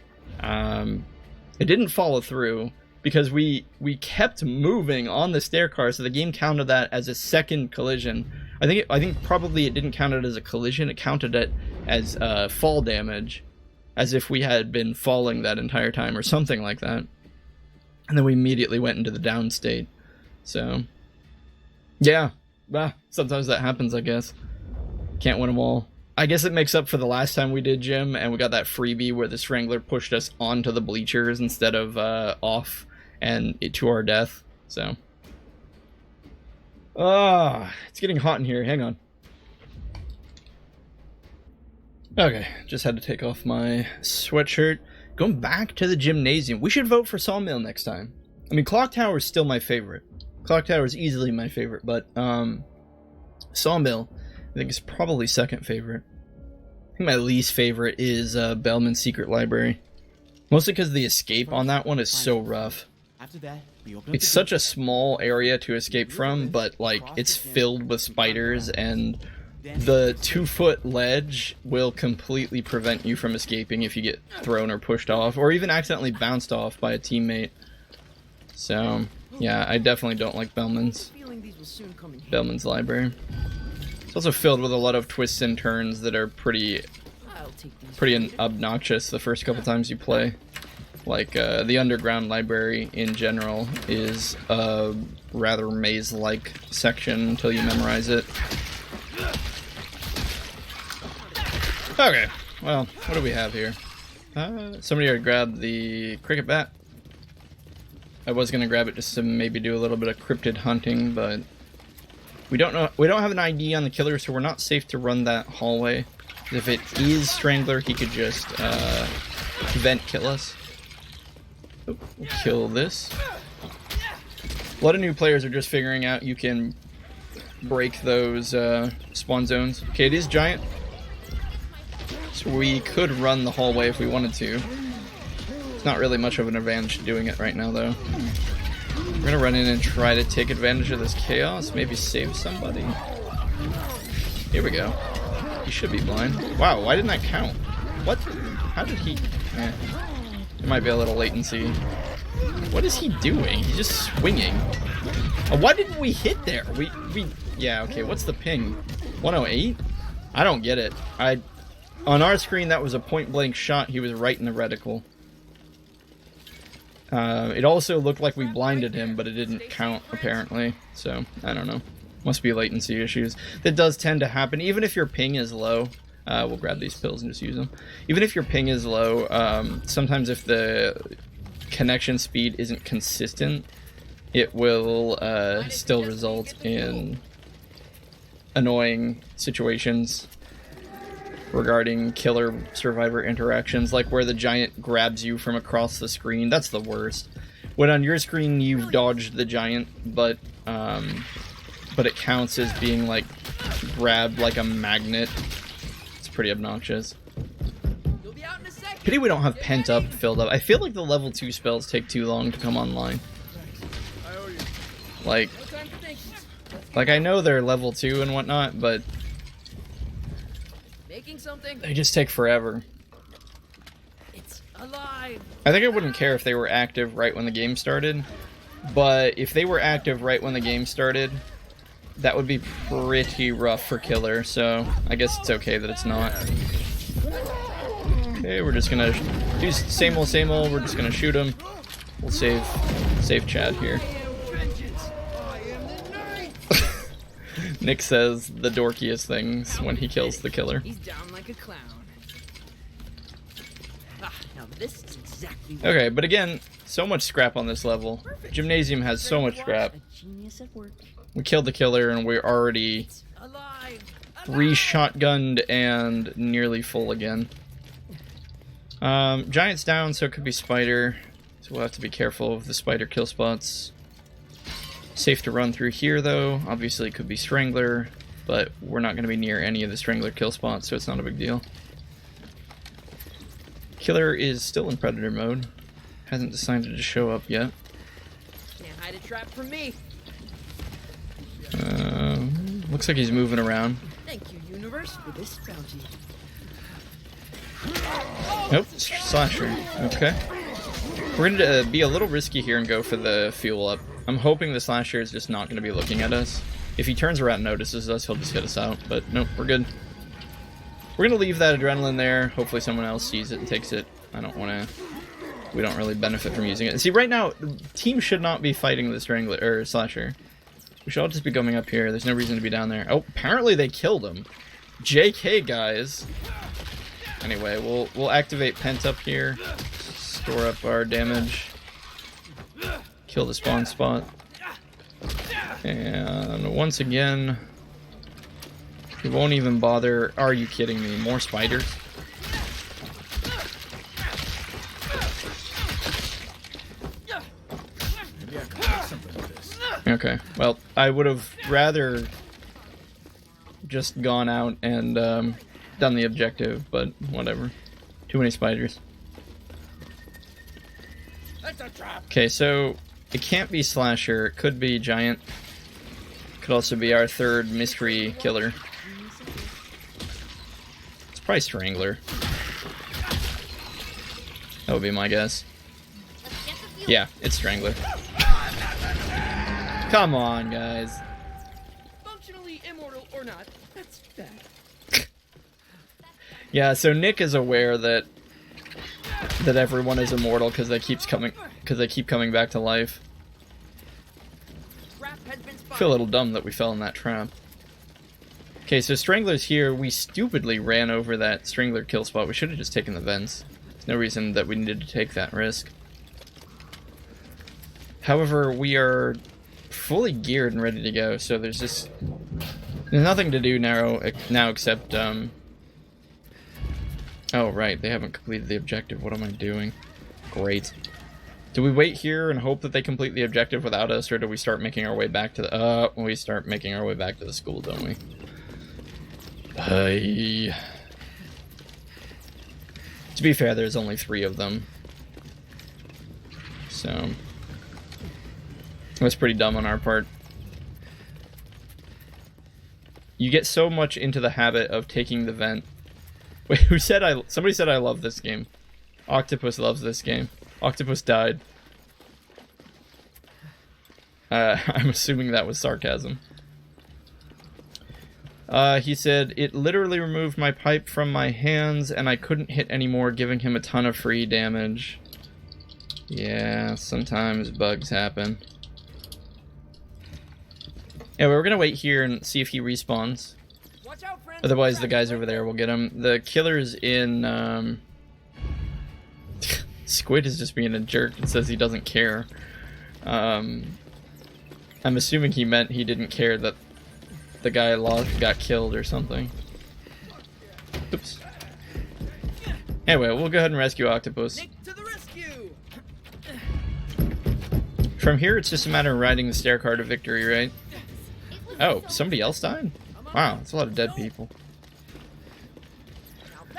It didn't follow through because we kept moving on the stair car, so the game counted that as a second collision. I think probably it didn't count it as a collision, it counted it as fall damage, as if we had been falling that entire time or something like that. And then we immediately went into the down state. So yeah, well, sometimes that happens, I guess. Can't win them all. I guess it makes up for the last time we did gym and we got that freebie where the Strangler pushed us onto the bleachers instead of off and to our death. So it's getting hot in here. Hang on. Okay, just had to take off my sweatshirt. Going back to the gymnasium. We should vote for Sawmill next time. I mean, Clock Tower is still my favorite. Clock Tower is easily my favorite, but Sawmill, I think, is probably second favorite. I think my least favorite is Bellman's Secret Library. Mostly because the escape on that one is so rough. After that, we open up It's such a small area to escape from, but like it's filled with spiders, and the 2-foot ledge will completely prevent you from escaping if you get thrown or pushed off, or even accidentally bounced off by a teammate. So yeah, I definitely don't like Bellman's Library. It's also filled with a lot of twists and turns that are pretty obnoxious the first couple times you play. Like the underground library in general is a rather maze-like section until you memorize it. Okay, well, what do we have here? Somebody already grabbed the cricket bat. I was gonna grab it just to maybe do a little bit of cryptid hunting, but we don't know. We don't have an ID on the killer, so we're not safe to run that hallway. If it is Strangler, he could just vent kill us. Oh, we'll kill this. A lot of new players are just figuring out you can break those spawn zones. Okay, it is giant, so we could run the hallway if we wanted to. It's not really much of an advantage doing it right now, though. We're gonna run in and try to take advantage of this chaos, maybe save somebody. Here we go. He should be blind. Wow, why didn't that count? What? How did he... There might be a little latency. What is he doing? He's just swinging. Oh, why didn't we hit there? Yeah, okay, what's the ping? 108? I don't get it. On our screen, that was a point-blank shot. He was right in the reticle. It also looked like we blinded him, but it didn't count, apparently. So, I don't know. Must be latency issues. That does tend to happen, even if your ping is low. We'll grab these pills and just use them. Even if your ping is low, sometimes if the connection speed isn't consistent, it will still result in annoying situations regarding killer-survivor interactions, like where the giant grabs you from across the screen. That's the worst. When on your screen you've dodged the giant, but it counts as being, like, grabbed like a magnet. It's pretty obnoxious. Pity we don't have pent up filled up. I feel like the level 2 spells take too long to come online. Like I know they're level 2 and whatnot, but they just take forever. It's alive. I think I wouldn't care if they were active right when the game started, but if they were active right when the game started, that would be pretty rough for killer, so I guess it's okay that it's not. Okay, we're just gonna do same old, we're just gonna shoot him. We'll save Chad here. Nick says the dorkiest things when he kills the killer. He's down like a clown. Now this is exactly Okay, but again, so much scrap on this level. Gymnasium has so much scrap. We killed the killer and we're already re-shotgunned and nearly full again. Giant's down, so it could be spider. So we'll have to be careful of the spider kill spots. Safe to run through here, though. Obviously, it could be Strangler, but we're not going to be near any of the Strangler kill spots, so it's not a big deal. Killer is still in Predator mode. Hasn't decided to show up yet. Can't hide a trap from me. Looks like he's moving around. Thank you, universe, for this bounty. Nope, slasher. Okay. We're going to be a little risky here and go for the fuel up. I'm hoping the slasher is just not going to be looking at us. If he turns around and notices us, he'll just hit us out. But nope, we're good. We're going to leave that adrenaline there. Hopefully someone else sees it and takes it. I don't want to... We don't really benefit from using it. See, right now, the team should not be fighting the Strangler or Slasher. We should all just be going up here. There's no reason to be down there. Oh, apparently they killed him. JK, guys. Anyway, we'll activate Pent up here. Store up our damage. Kill the spawn spot. And once again, we won't even bother. Are you kidding me? More spiders? Okay, well, I would have rather just gone out and done the objective, but whatever. Too many spiders. Okay, so it can't be Slasher. It could be Giant. Could also be our third mystery killer. It's probably Strangler. That would be my guess. Yeah, it's Strangler. Come on, guys. Functionally immortal or not, that's bad. Yeah, so Nick is aware that everyone is immortal because they keep coming back to life. I feel a little dumb that we fell in that trap. Okay, so Strangler's here. We stupidly ran over that Strangler kill spot. We should have just taken the vents. There's no reason that we needed to take that risk. However, we are fully geared and ready to go, so there's nothing to do now except oh right, they haven't completed the objective. What am I doing? Great. Do we wait here and hope that they complete the objective without us, or do we start making our way back to the we start making our way back to the school, don't we? To be fair, there's only 3 of them, so that's pretty dumb on our part. You get so much into the habit of taking the vent. Wait, who said somebody said I love this game. Octopus loves this game. Octopus died. I'm assuming that was sarcasm. He said, it literally removed my pipe from my hands and I couldn't hit anymore, giving him a ton of free damage. Yeah, sometimes bugs happen. Yeah, we're gonna wait here and see if he respawns. Watch out, friend. Otherwise, the guys over there will get him. The killer's in, Squid is just being a jerk and says he doesn't care. I'm assuming he meant he didn't care that the guy got killed or something. Oops. Anyway, we'll go ahead and rescue Octopus. Nick to the rescue. From here, it's just a matter of riding the stair car to victory, right? Oh, somebody else died? Wow, that's a lot of dead people.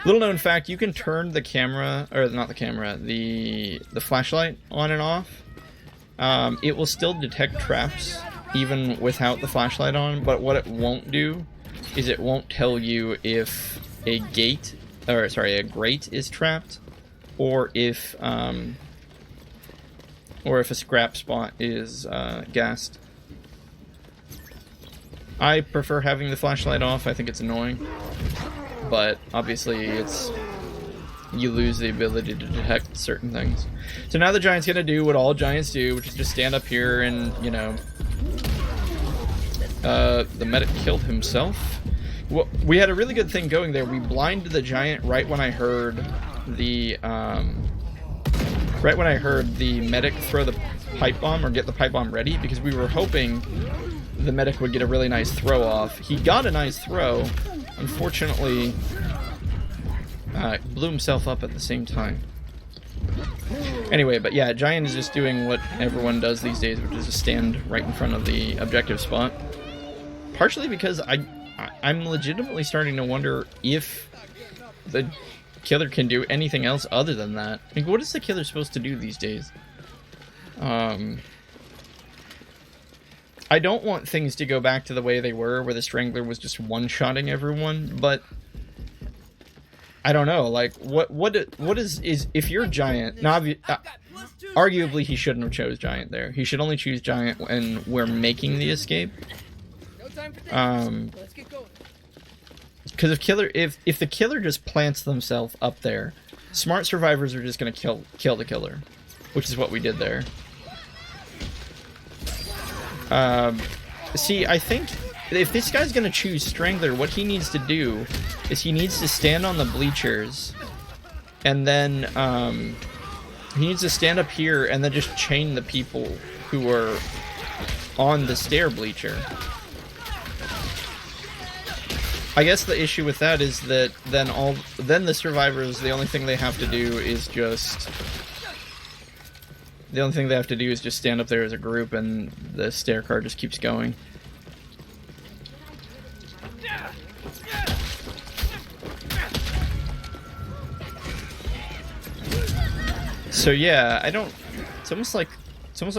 Little known fact, you can turn the camera, or not the camera, the flashlight on and off. It will still detect traps even without the flashlight on, but what it won't do is it won't tell you if a grate is trapped, or if a scrap spot is gassed. I prefer having the flashlight off. I think it's annoying, but obviously you lose the ability to detect certain things. So now the giant's gonna do what all giants do, which is just stand up here and, you know, the medic killed himself. Well, we had a really good thing going there. We blinded the giant right when I heard the medic throw the pipe bomb or get the pipe bomb ready, because we were hoping the medic would get a really nice throw off. He got a nice throw. Unfortunately, blew himself up at the same time. Anyway, but yeah, Giant is just doing what everyone does these days, which is just stand right in front of the objective spot. Partially because I'm legitimately starting to wonder if the killer can do anything else other than that. Like, what is the killer supposed to do these days? I don't want things to go back to the way they were, where the Strangler was just one-shotting everyone, but I don't know. Like, what is if you're Giant? Now, arguably, he shouldn't have chose Giant there. He should only choose Giant when we're making the escape. Because if the killer just plants themselves up there, smart survivors are just gonna kill the killer, which is what we did there. See, I think if this guy's gonna choose Strangler, what he needs to do is he needs to stand on the bleachers, and then he needs to stand up here and then just chain the people who are on the stair bleacher. I guess the issue with that is that then the survivors, the only thing they have to do is just stand up there as a group, and the stair car just keeps going. So yeah, it's almost like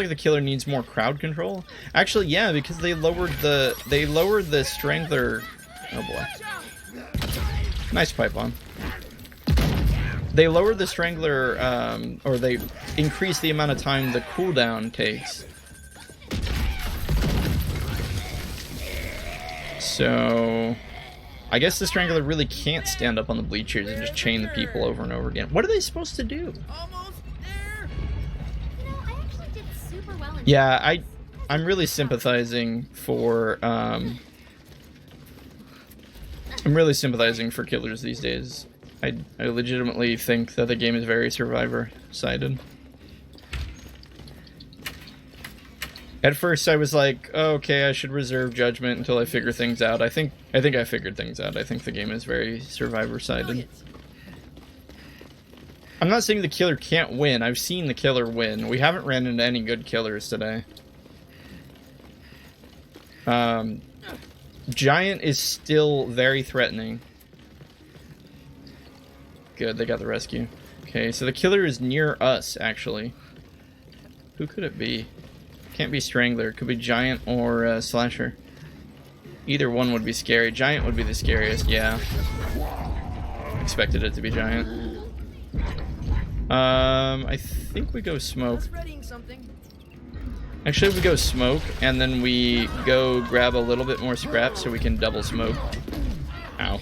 the killer needs more crowd control. Actually, yeah, because they lowered the Strangler. Oh boy. Nice pipe bomb. They lowered the Strangler, or they increased the amount of time the cooldown takes. So, I guess the Strangler really can't stand up on the bleachers and just chain the people over and over again. What are they supposed to do? Almost there. You know, I actually did super well in Yeah, I'm really sympathizing for, killers these days. I legitimately think that the game is very survivor-sided. At first I was like, oh, okay, I should reserve judgment until I figure things out. I think I figured things out. I think the game is very survivor-sided. I'm not saying the killer can't win. I've seen the killer win. We haven't ran into any good killers today. Giant is still very threatening. Good, they got the rescue. Okay, so the killer is near us, actually. Who could it be? Can't be Strangler. It could be Giant or Slasher. Either one would be scary. Giant would be the scariest, yeah. Expected it to be Giant. I think we go smoke. Actually, we go smoke, and then we go grab a little bit more scrap so we can double smoke. Ow.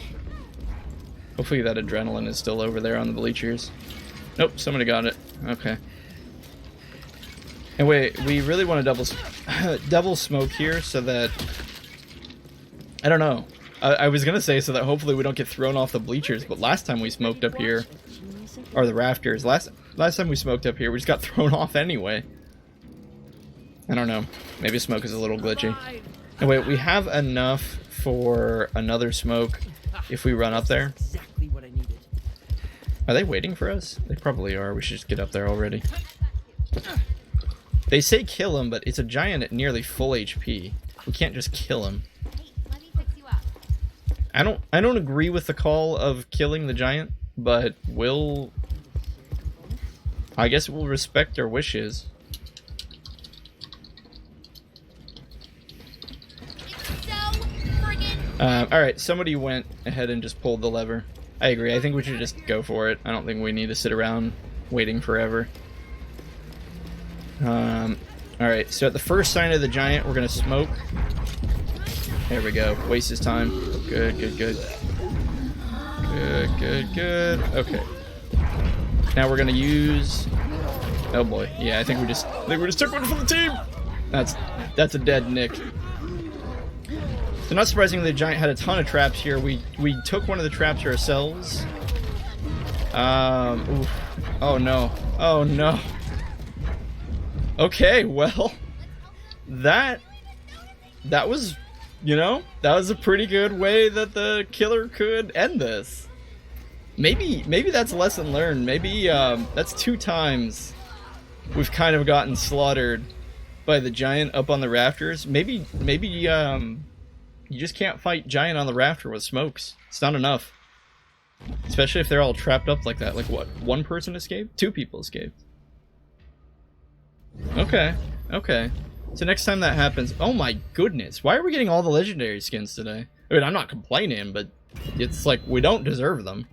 Hopefully that adrenaline is still over there on the bleachers. Nope, somebody got it. Okay. And wait, we really want to double smoke here so that... I don't know. I was gonna say so that hopefully we don't get thrown off the bleachers, but last time we smoked up here... Or the rafters. Last time we smoked up here, we just got thrown off anyway. I don't know. Maybe smoke is a little glitchy. And wait, we have enough for another smoke if we run up there. Exactly what I needed. Are they waiting for us? They probably are. We should just get up there already. They say kill him, but it's a giant at nearly full HP. We can't just kill him. Hey, let me fix you up. I don't agree with the call of killing the giant, but I guess we'll respect their wishes. Alright, somebody went ahead and just pulled the lever. I agree, I think we should just go for it. I don't think we need to sit around waiting forever. Alright, so at the first sign of the giant, we're gonna smoke. There we go, waste his time. Good, good, good. Good, good, good. Okay. Now we're gonna use... Oh boy, yeah, I think we just took one for the team! That's a dead Nick. So not surprisingly, the giant had a ton of traps here. We took one of the traps ourselves. Oof. Oh no. Oh no. Okay, well, that was, you know, that was a pretty good way that the killer could end this. Maybe that's a lesson learned. Maybe that's 2 times we've kind of gotten slaughtered by the giant up on the rafters. Maybe you just can't fight giant on the rafter with smokes. It's not enough. Especially if they're all trapped up like that. Like what? 1 person escaped? 2 people escaped. Okay. Okay. So next time that happens... Oh my goodness. Why are we getting all the legendary skins today? I mean, I'm not complaining, but it's like we don't deserve them.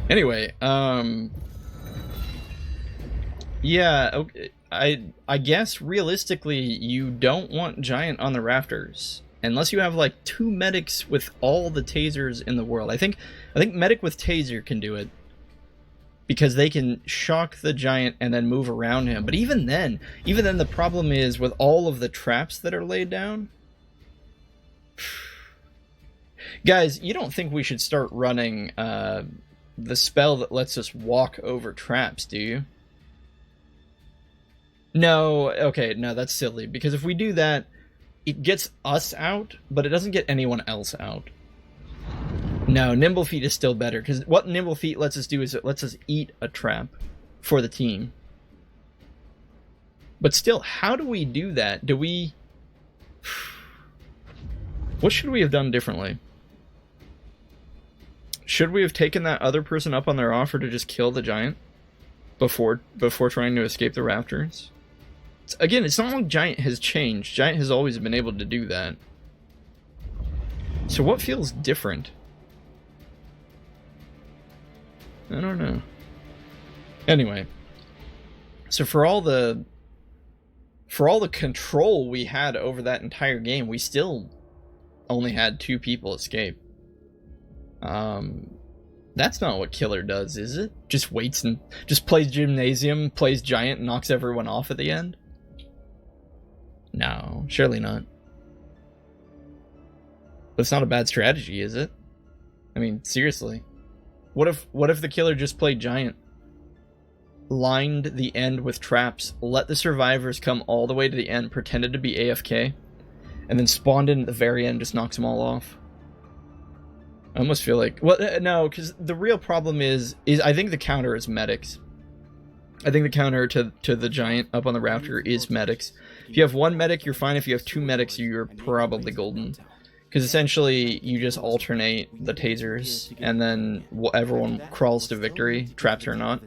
Anyway, yeah, okay. I guess realistically you don't want giant on the rafters unless you have like 2 medics with all the tasers in the world. I think medic with taser can do it because they can shock the giant and then move around him. But even then the problem is with all of the traps that are laid down. Guys, you don't think we should start running the spell that lets us walk over traps, do you? No, okay, no, that's silly, because if we do that, it gets us out, but it doesn't get anyone else out. No, Nimble Feet is still better, because what Nimble Feet lets us do is it lets us eat a trap for the team. But still, how do we do that? Do we... What should we have done differently? Should we have taken that other person up on their offer to just kill the giant before trying to escape the rafters? Again, it's not like Giant has changed. Giant has always been able to do that. So what feels different? I don't know. Anyway, so for all the control we had over that entire game, we still only had 2 people escape. That's not what Killer does, is it? Just waits and just plays Gymnasium, plays Giant, and knocks everyone off at the end? No, surely not. But it's not a bad strategy, is it? I mean, seriously. What if the Killer just played Giant? Lined the end with traps, let the survivors come all the way to the end, pretended to be AFK, and then spawned in at the very end, just knocks them all off? I almost feel like... Well, no, because the real problem is I think the counter is medics. I think the counter to the giant up on the rafter is medics. If you have 1 medic, you're fine. If you have 2 medics, you're probably golden. Because essentially, you just alternate the tasers, and then everyone crawls to victory, traps or not.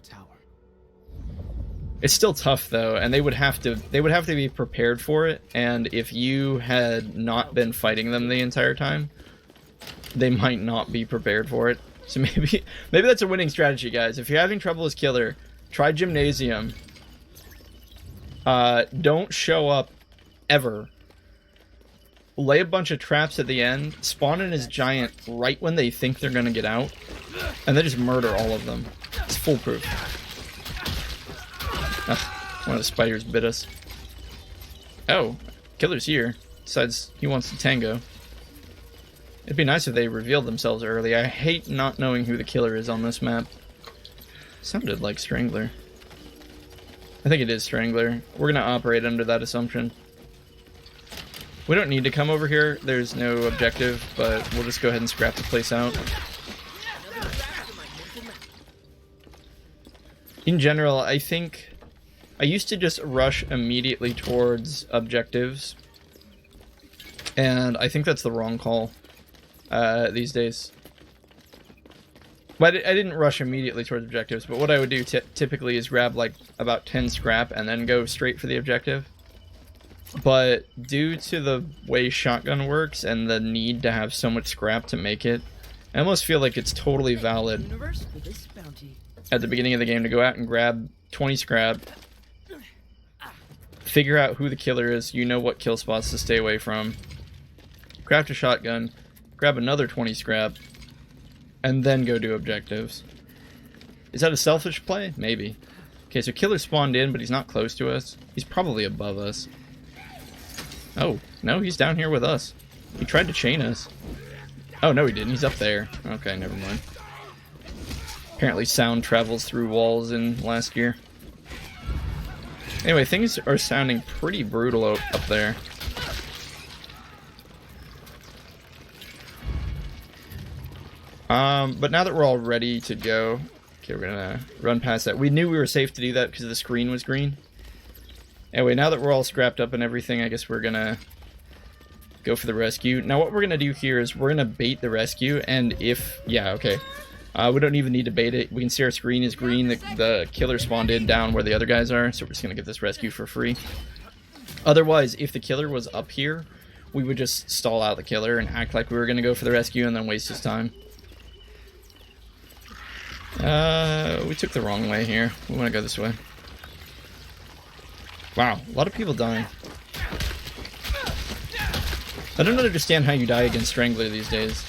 It's still tough, though, and they would have to be prepared for it, and if you had not been fighting them the entire time, they might not be prepared for it. So maybe that's a winning strategy, guys. If you're having trouble as Killer, try Gymnasium. don't show up ever. Lay a bunch of traps at the end, spawn in his giant right when they think they're gonna get out, and then just murder all of them. It's foolproof. Ugh, one of the spiders bit us. Oh, killer's here. Decides he wants to tango. It'd be nice if they revealed themselves early. I hate not knowing who the killer is on this map. Sounded like Strangler. I think it is Strangler. We're gonna operate under that assumption. We don't need to come over here. There's no objective, but we'll just go ahead and scrap the place out. In general, I think I used to just rush immediately towards objectives, and I think that's the wrong call these days. But I didn't rush immediately towards objectives, but what I would do typically is grab like about 10 scrap and then go straight for the objective. But due to the way shotgun works and the need to have so much scrap to make it, I almost feel like it's totally valid at the beginning of the game to go out and grab 20 scrap, figure out who the killer is, you know what kill spots to stay away from, craft a shotgun, grab another 20 scrap, and then go do objectives. Is that a selfish play? Maybe. Okay, so killer spawned in, but he's not close to us. He's probably above us. Oh, no, he's down here with us. He tried to chain us. Oh, no, he didn't. He's up there. Okay, never mind. Apparently sound travels through walls in last year. Anyway, things are sounding pretty brutal up there. But now that we're all ready to go... Okay, we're gonna run past that. We knew we were safe to do that because the screen was green. Anyway, now that we're all scrapped up and everything, I guess we're gonna go for the rescue. Now what we're gonna do here is we're gonna bait the rescue, and if... Yeah, okay. We don't even need to bait it. We can see our screen is green. The killer spawned in down where the other guys are, so we're just gonna get this rescue for free. Otherwise, if the killer was up here, we would just stall out the killer and act like we were gonna go for the rescue and then waste his time. We took the wrong way here. We want to go this way. Wow, a lot of people dying. I don't understand how you die against Strangler these days.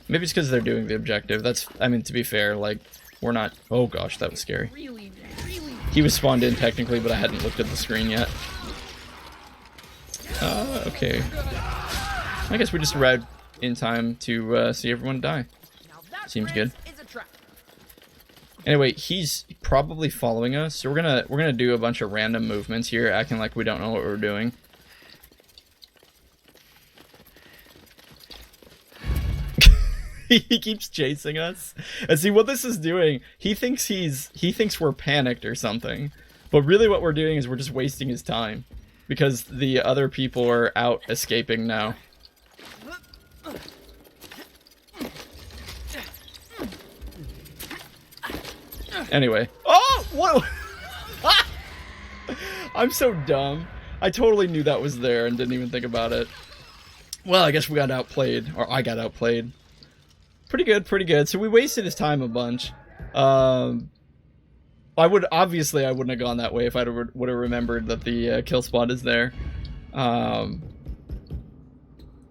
Maybe it's because they're doing the objective. That's, I mean, to be fair, like, we're not... Oh gosh, that was scary. He was spawned in technically, but I hadn't looked at the screen yet. Okay. I guess we just arrived in time to see everyone die. Seems good. Anyway, he's probably following us, so we're gonna do a bunch of random movements here, acting like we don't know what we're doing. He keeps chasing us. And see what this is doing, he thinks we're panicked or something. But really what we're doing is we're just wasting his time. Because the other people are out escaping now. Anyway. Oh! What? I'm so dumb. I totally knew that was there and didn't even think about it. Well, I guess we got outplayed. Or I got outplayed. Pretty good, pretty good. So we wasted his time a bunch. Obviously I wouldn't have gone that way if I would have remembered that the kill spot is there.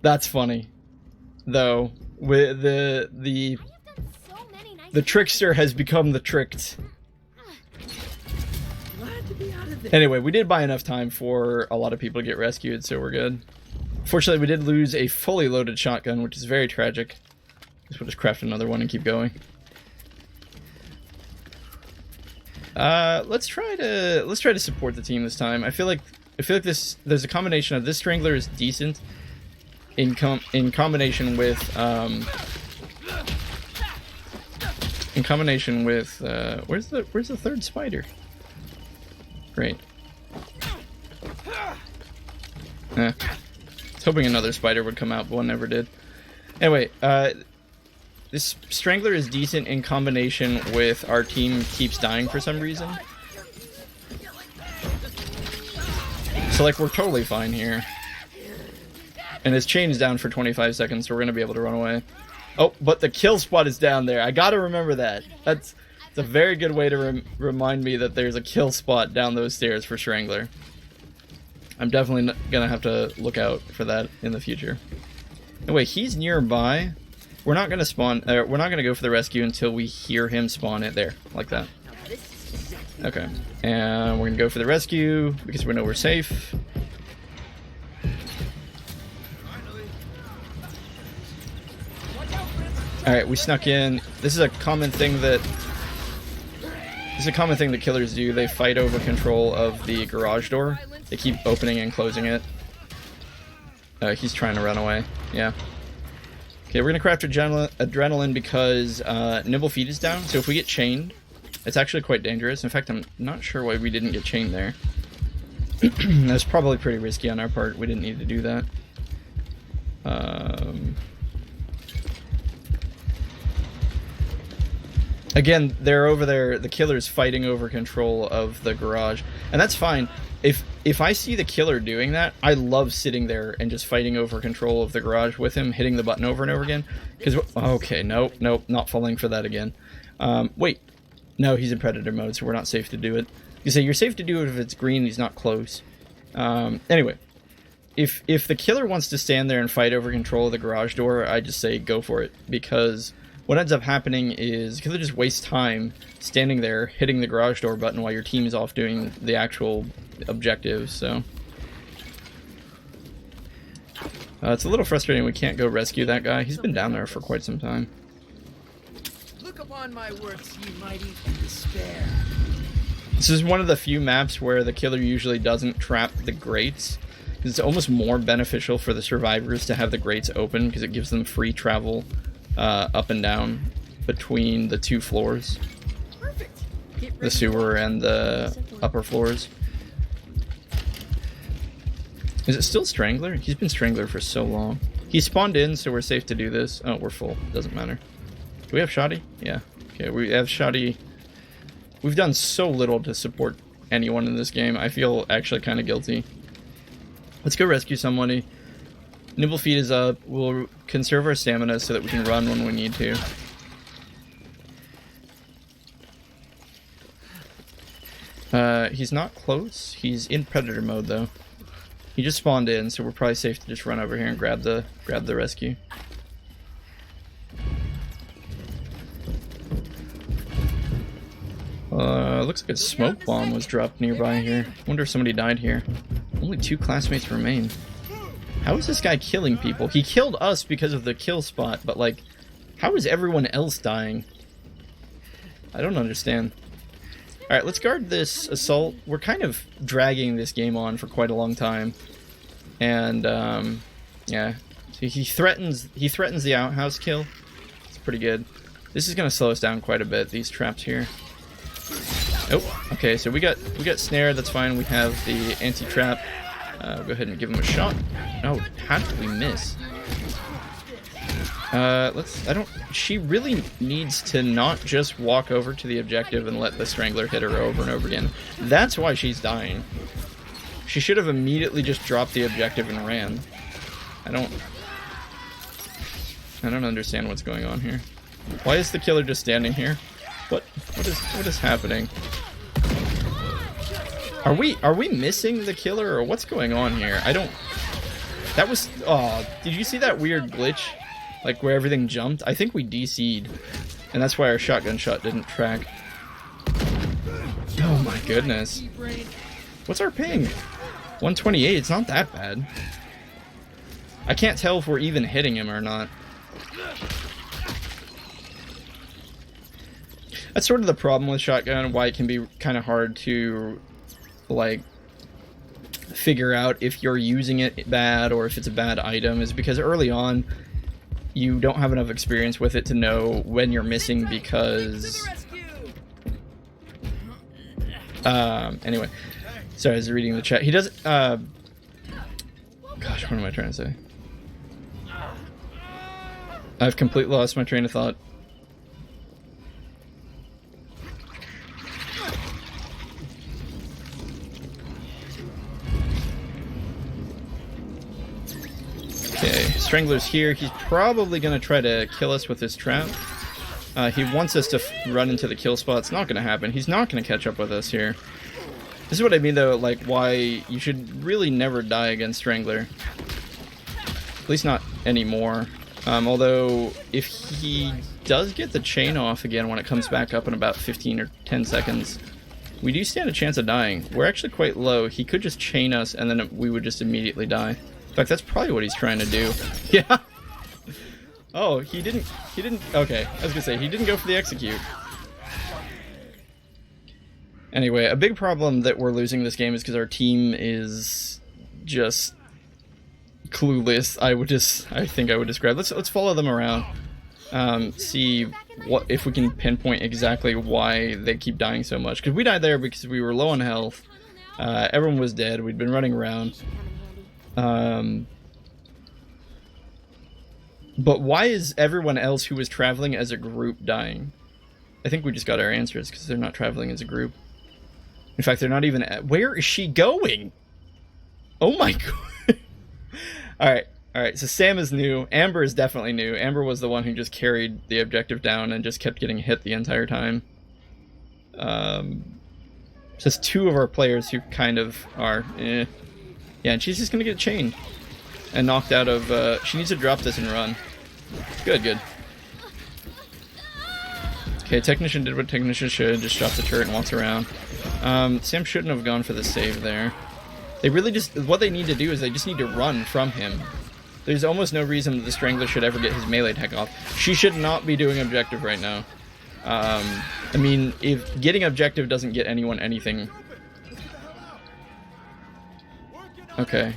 That's funny. Though, with the trickster has become the tricked. Anyway, we did buy enough time for a lot of people to get rescued, so we're good. Fortunately, we did lose a fully loaded shotgun, which is very tragic. Guess we'll just craft another one and keep going. Let's try to support the team this time. I feel like there's a combination of this Strangler is decent in combination with where's the third spider? Great. I was hoping another spider would come out, but one never did. Anyway, this Strangler is decent in combination with our team keeps dying for some reason. So, like, we're totally fine here. And his chain is down for 25 seconds, so we're going to be able to run away. Oh, but the kill spot is down there. I gotta remember that. It's a very good way to remind me that there's a kill spot down those stairs for Strangler. I'm definitely gonna have to look out for that in the future. Anyway, he's nearby. We're not gonna spawn. We're not gonna go for the rescue until we hear him spawn it there, like that. Okay, and we're gonna go for the rescue because we know we're safe. All right, we snuck in. This is a common thing that killers do. They fight over control of the garage door. They keep opening and closing it. He's trying to run away. Yeah. Okay, we're gonna craft adrenaline because Nimble Feet is down. So if we get chained, it's actually quite dangerous. In fact, I'm not sure why we didn't get chained there. That's probably pretty risky on our part. We didn't need to do that. Again, they're over there. The killer's fighting over control of the garage, and that's fine. If I see the killer doing that, I love sitting there and just fighting over control of the garage with him, hitting the button over and over again. Because okay, nope, not falling for that again. Wait, no, he's in predator mode, so we're not safe to do it. You say you're safe to do it if it's green. He's not close. Anyway, if the killer wants to stand there and fight over control of the garage door, I just say go for it, because what ends up happening is the killer just wastes time standing there hitting the garage door button while your team is off doing the actual objectives. So it's a little frustrating we can't go rescue that guy. He's been down there for quite some time. Look upon my works, ye mighty, and despair. This is one of the few maps where the killer usually doesn't trap the grates. It's almost more beneficial for the survivors to have the grates open because it gives them free travel up and down between the two floors, the sewer and the upper floors. Is it still Strangler? He's been Strangler for so long. He spawned in, so we're safe to do this. Oh, we're full. Doesn't matter. Do we have Shoddy? Yeah. Okay, we have Shoddy. We've done so little to support anyone in this game. I feel actually kind of guilty. Let's go rescue somebody. Nimble Feet is up. We'll conserve our stamina so that we can run when we need to. He's not close. He's in predator mode though. He just spawned in, so we're probably safe to just run over here and grab the rescue. Looks like a smoke bomb was dropped nearby here. Wonder if somebody died here. Only 2 classmates remain. How is this guy killing people? He killed us because of the kill spot, but like, how is everyone else dying? I don't understand. Alright, let's guard this assault. We're kind of dragging this game on for quite a long time. And, yeah. So he threatens the outhouse kill. It's pretty good. This is going to slow us down quite a bit, these traps here. Oh, okay, so we got snare, that's fine. We have the anti-trap. We'll go ahead and give him a shot. Oh, how did we miss? She really needs to not just walk over to the objective and let the Strangler hit her over and over again. That's why she's dying. She should have immediately just dropped the objective and ran. I don't understand what's going on here. Why is the killer just standing here? What is happening? Are we missing the killer, or what's going on here? That was, oh, did you see that weird glitch? Like where everything jumped? I think we DC'd, and that's why our shotgun shot didn't track. Oh my goodness. What's our ping? 128, it's not that bad. I can't tell if we're even hitting him or not. That's sort of the problem with shotgun, why it can be kind of hard to, like, figure out if you're using it bad or if it's a bad item, is because early on you don't have enough experience with it to know when you're missing, because anyway, sorry, I was reading the chat. He doesn't gosh, what am I trying to say? I've completely lost my train of thought. Okay, Strangler's here. He's probably going to try to kill us with his trap. He wants us to run into the kill spot. It's not going to happen. He's not going to catch up with us here. This is what I mean, though, like, why you should really never die against Strangler. At least not anymore. Although, if he does get the chain off again when it comes back up in about 15 or 10 seconds, we do stand a chance of dying. We're actually quite low. He could just chain us, and then we would just immediately die. In fact, that's probably what he's trying to do. Yeah. Oh, he didn't, okay, I was gonna say, he didn't go for the execute. Anyway, a big problem that we're losing this game is because our team is just clueless. I think I would describe. Let's follow them around. See what if we can pinpoint exactly why they keep dying so much. Because we died there because we were low on health. Everyone was dead. We'd been running around. But why is everyone else who was traveling as a group dying? I think we just got our answers because they're not traveling as a group. In fact, they're not even where is she going? Oh my god. Alright, so Sam is new. Amber is definitely new. Amber was the one who just carried the objective down and just kept getting hit the entire time. Just two of our players who kind of are Yeah, and she's just gonna get chained. And knocked out of, she needs to drop this and run. Good. Okay, Technician did what Technician should, just dropped the turret and walks around. Sam shouldn't have gone for the save there. They really just, what they need to do is they just need to run from him. There's almost no reason that the Strangler should ever get his melee attack off. She should not be doing objective right now. I mean, if getting objective doesn't get anyone anything... Okay.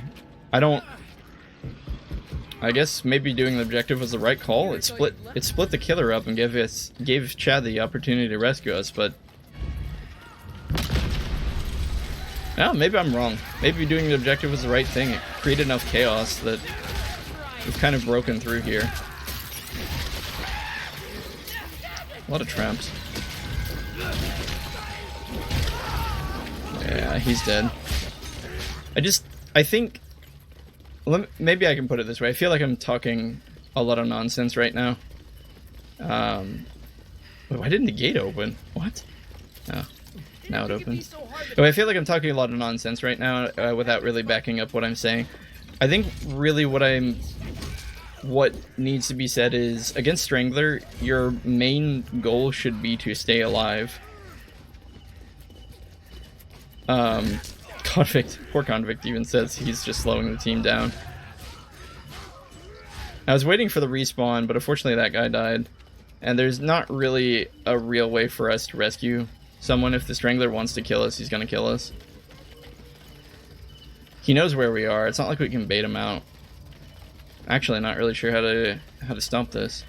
I guess maybe doing the objective was the right call. It split the killer up and gave Chad the opportunity to rescue us, but yeah, maybe I'm wrong. Maybe doing the objective was the right thing. It created enough chaos that we've kind of broken through here. A lot of traps. Yeah, he's dead. I think maybe I can put it this way. I feel like I'm talking a lot of nonsense right now. Wait, why didn't the gate open? What? Oh, now it opens. Oh, I feel like I'm talking a lot of nonsense right now without really backing up what I'm saying. I think really what needs to be said is, against Strangler, your main goal should be to stay alive. Poor Convict even says he's just slowing the team down. I was waiting for the respawn, but unfortunately that guy died. And there's not really a real way for us to rescue someone. If the Strangler wants to kill us, he's gonna kill us. He knows where we are. It's not like we can bait him out. Actually, not really sure how to stomp this.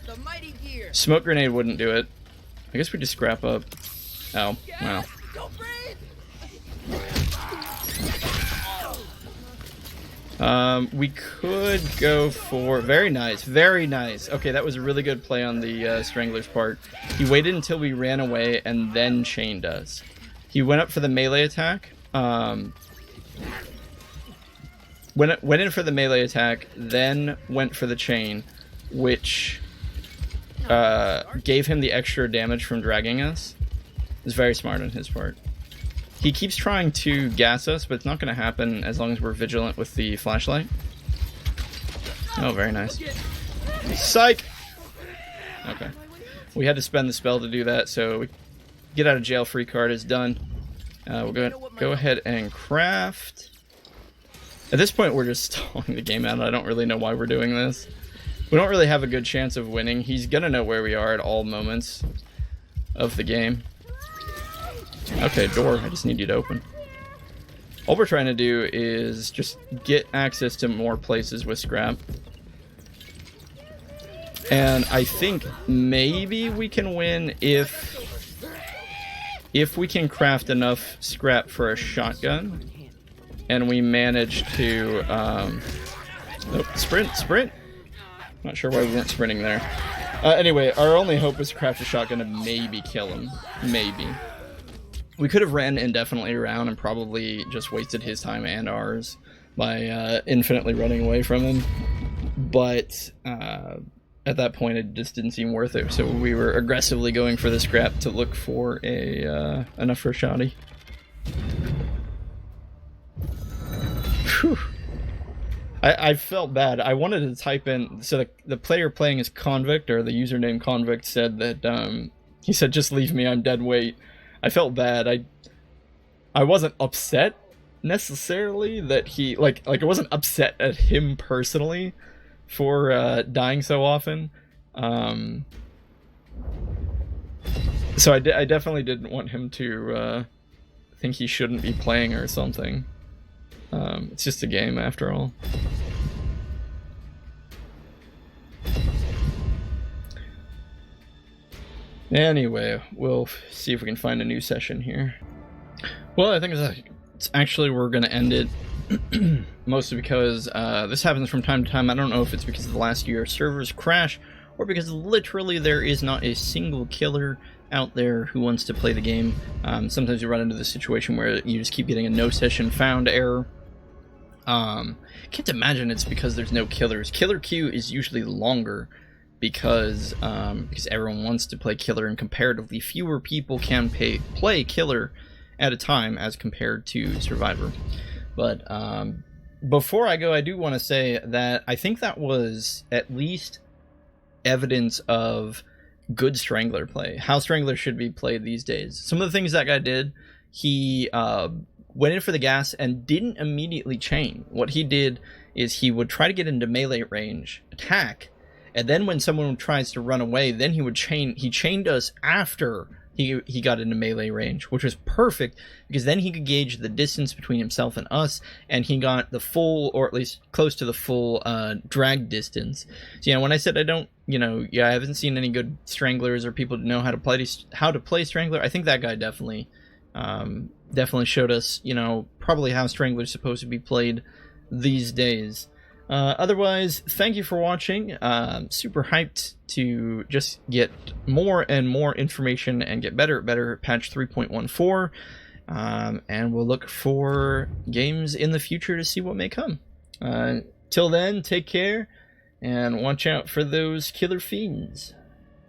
The mighty gear. Smoke grenade wouldn't do it. I guess we just scrap up. Oh, wow. Don't breathe. We could go for... Very nice, very nice. Okay, that was a really good play on the Strangler's part. He waited until we ran away and then chained us. He went up for the melee attack. Went in for the melee attack, then went for the chain, which gave him the extra damage from dragging us. It was very smart on his part. He keeps trying to gas us, but it's not going to happen as long as we're vigilant with the flashlight. Oh, very nice. Psych! Okay. We had to spend the spell to do that, so we get out of jail free card is done. We'll go ahead and craft. At this point, we're just stalling the game out. I don't really know why we're doing this. We don't really have a good chance of winning. He's going to know where we are at all moments of the game. Okay, door. I just need you to open. All we're trying to do is just get access to more places with scrap. And I think maybe we can win if we can craft enough scrap for a shotgun. And we manage to... oh, sprint! Not sure why we weren't sprinting there. Anyway, our only hope was to craft a shotgun and maybe kill him. Maybe. We could have ran indefinitely around and probably just wasted his time and ours by infinitely running away from him. But at that point it just didn't seem worth it, so we were aggressively going for the scrap to look for a enough for a shoddy. Whew. I felt bad. I wanted to type in, so the player playing as Convict, or the username Convict, said that he said, "Just leave me, I'm dead weight." I felt bad. I wasn't upset necessarily that he like I wasn't upset at him personally for dying so often. So I definitely didn't want him to think he shouldn't be playing or something. It's just a game after all. Anyway, we'll see if we can find a new session here. Well, I think it's actually, we're going to end it mostly because this happens from time to time. I don't know if it's because of the last year servers crash or because literally there is not a single killer out there who wants to play the game. Sometimes you run into the situation where you just keep getting a no session found error. Can't imagine it's because there's no killers. Killer queue is usually longer because everyone wants to play killer, and comparatively fewer people can play killer at a time as compared to survivor. But before I go, I do want to say that I think that was at least evidence of good Strangler play, how Strangler should be played these days. Some of the things that guy did, he went in for the gas and didn't immediately chain. What he did is he would try to get into melee range, attack, and then when someone tries to run away, then he would chain. He chained us after he got into melee range, which was perfect because then he could gauge the distance between himself and us, and he got the full, or at least close to the full, drag distance. So yeah, when I said I haven't seen any good Stranglers or people know how to play Strangler, I think that guy definitely showed us, probably how Strangler's supposed to be played these days. Otherwise, thank you for watching. Super hyped to just get more and more information and get better at patch 3.14. And we'll look for games in the future to see what may come. Till then, take care and watch out for those killer fiends.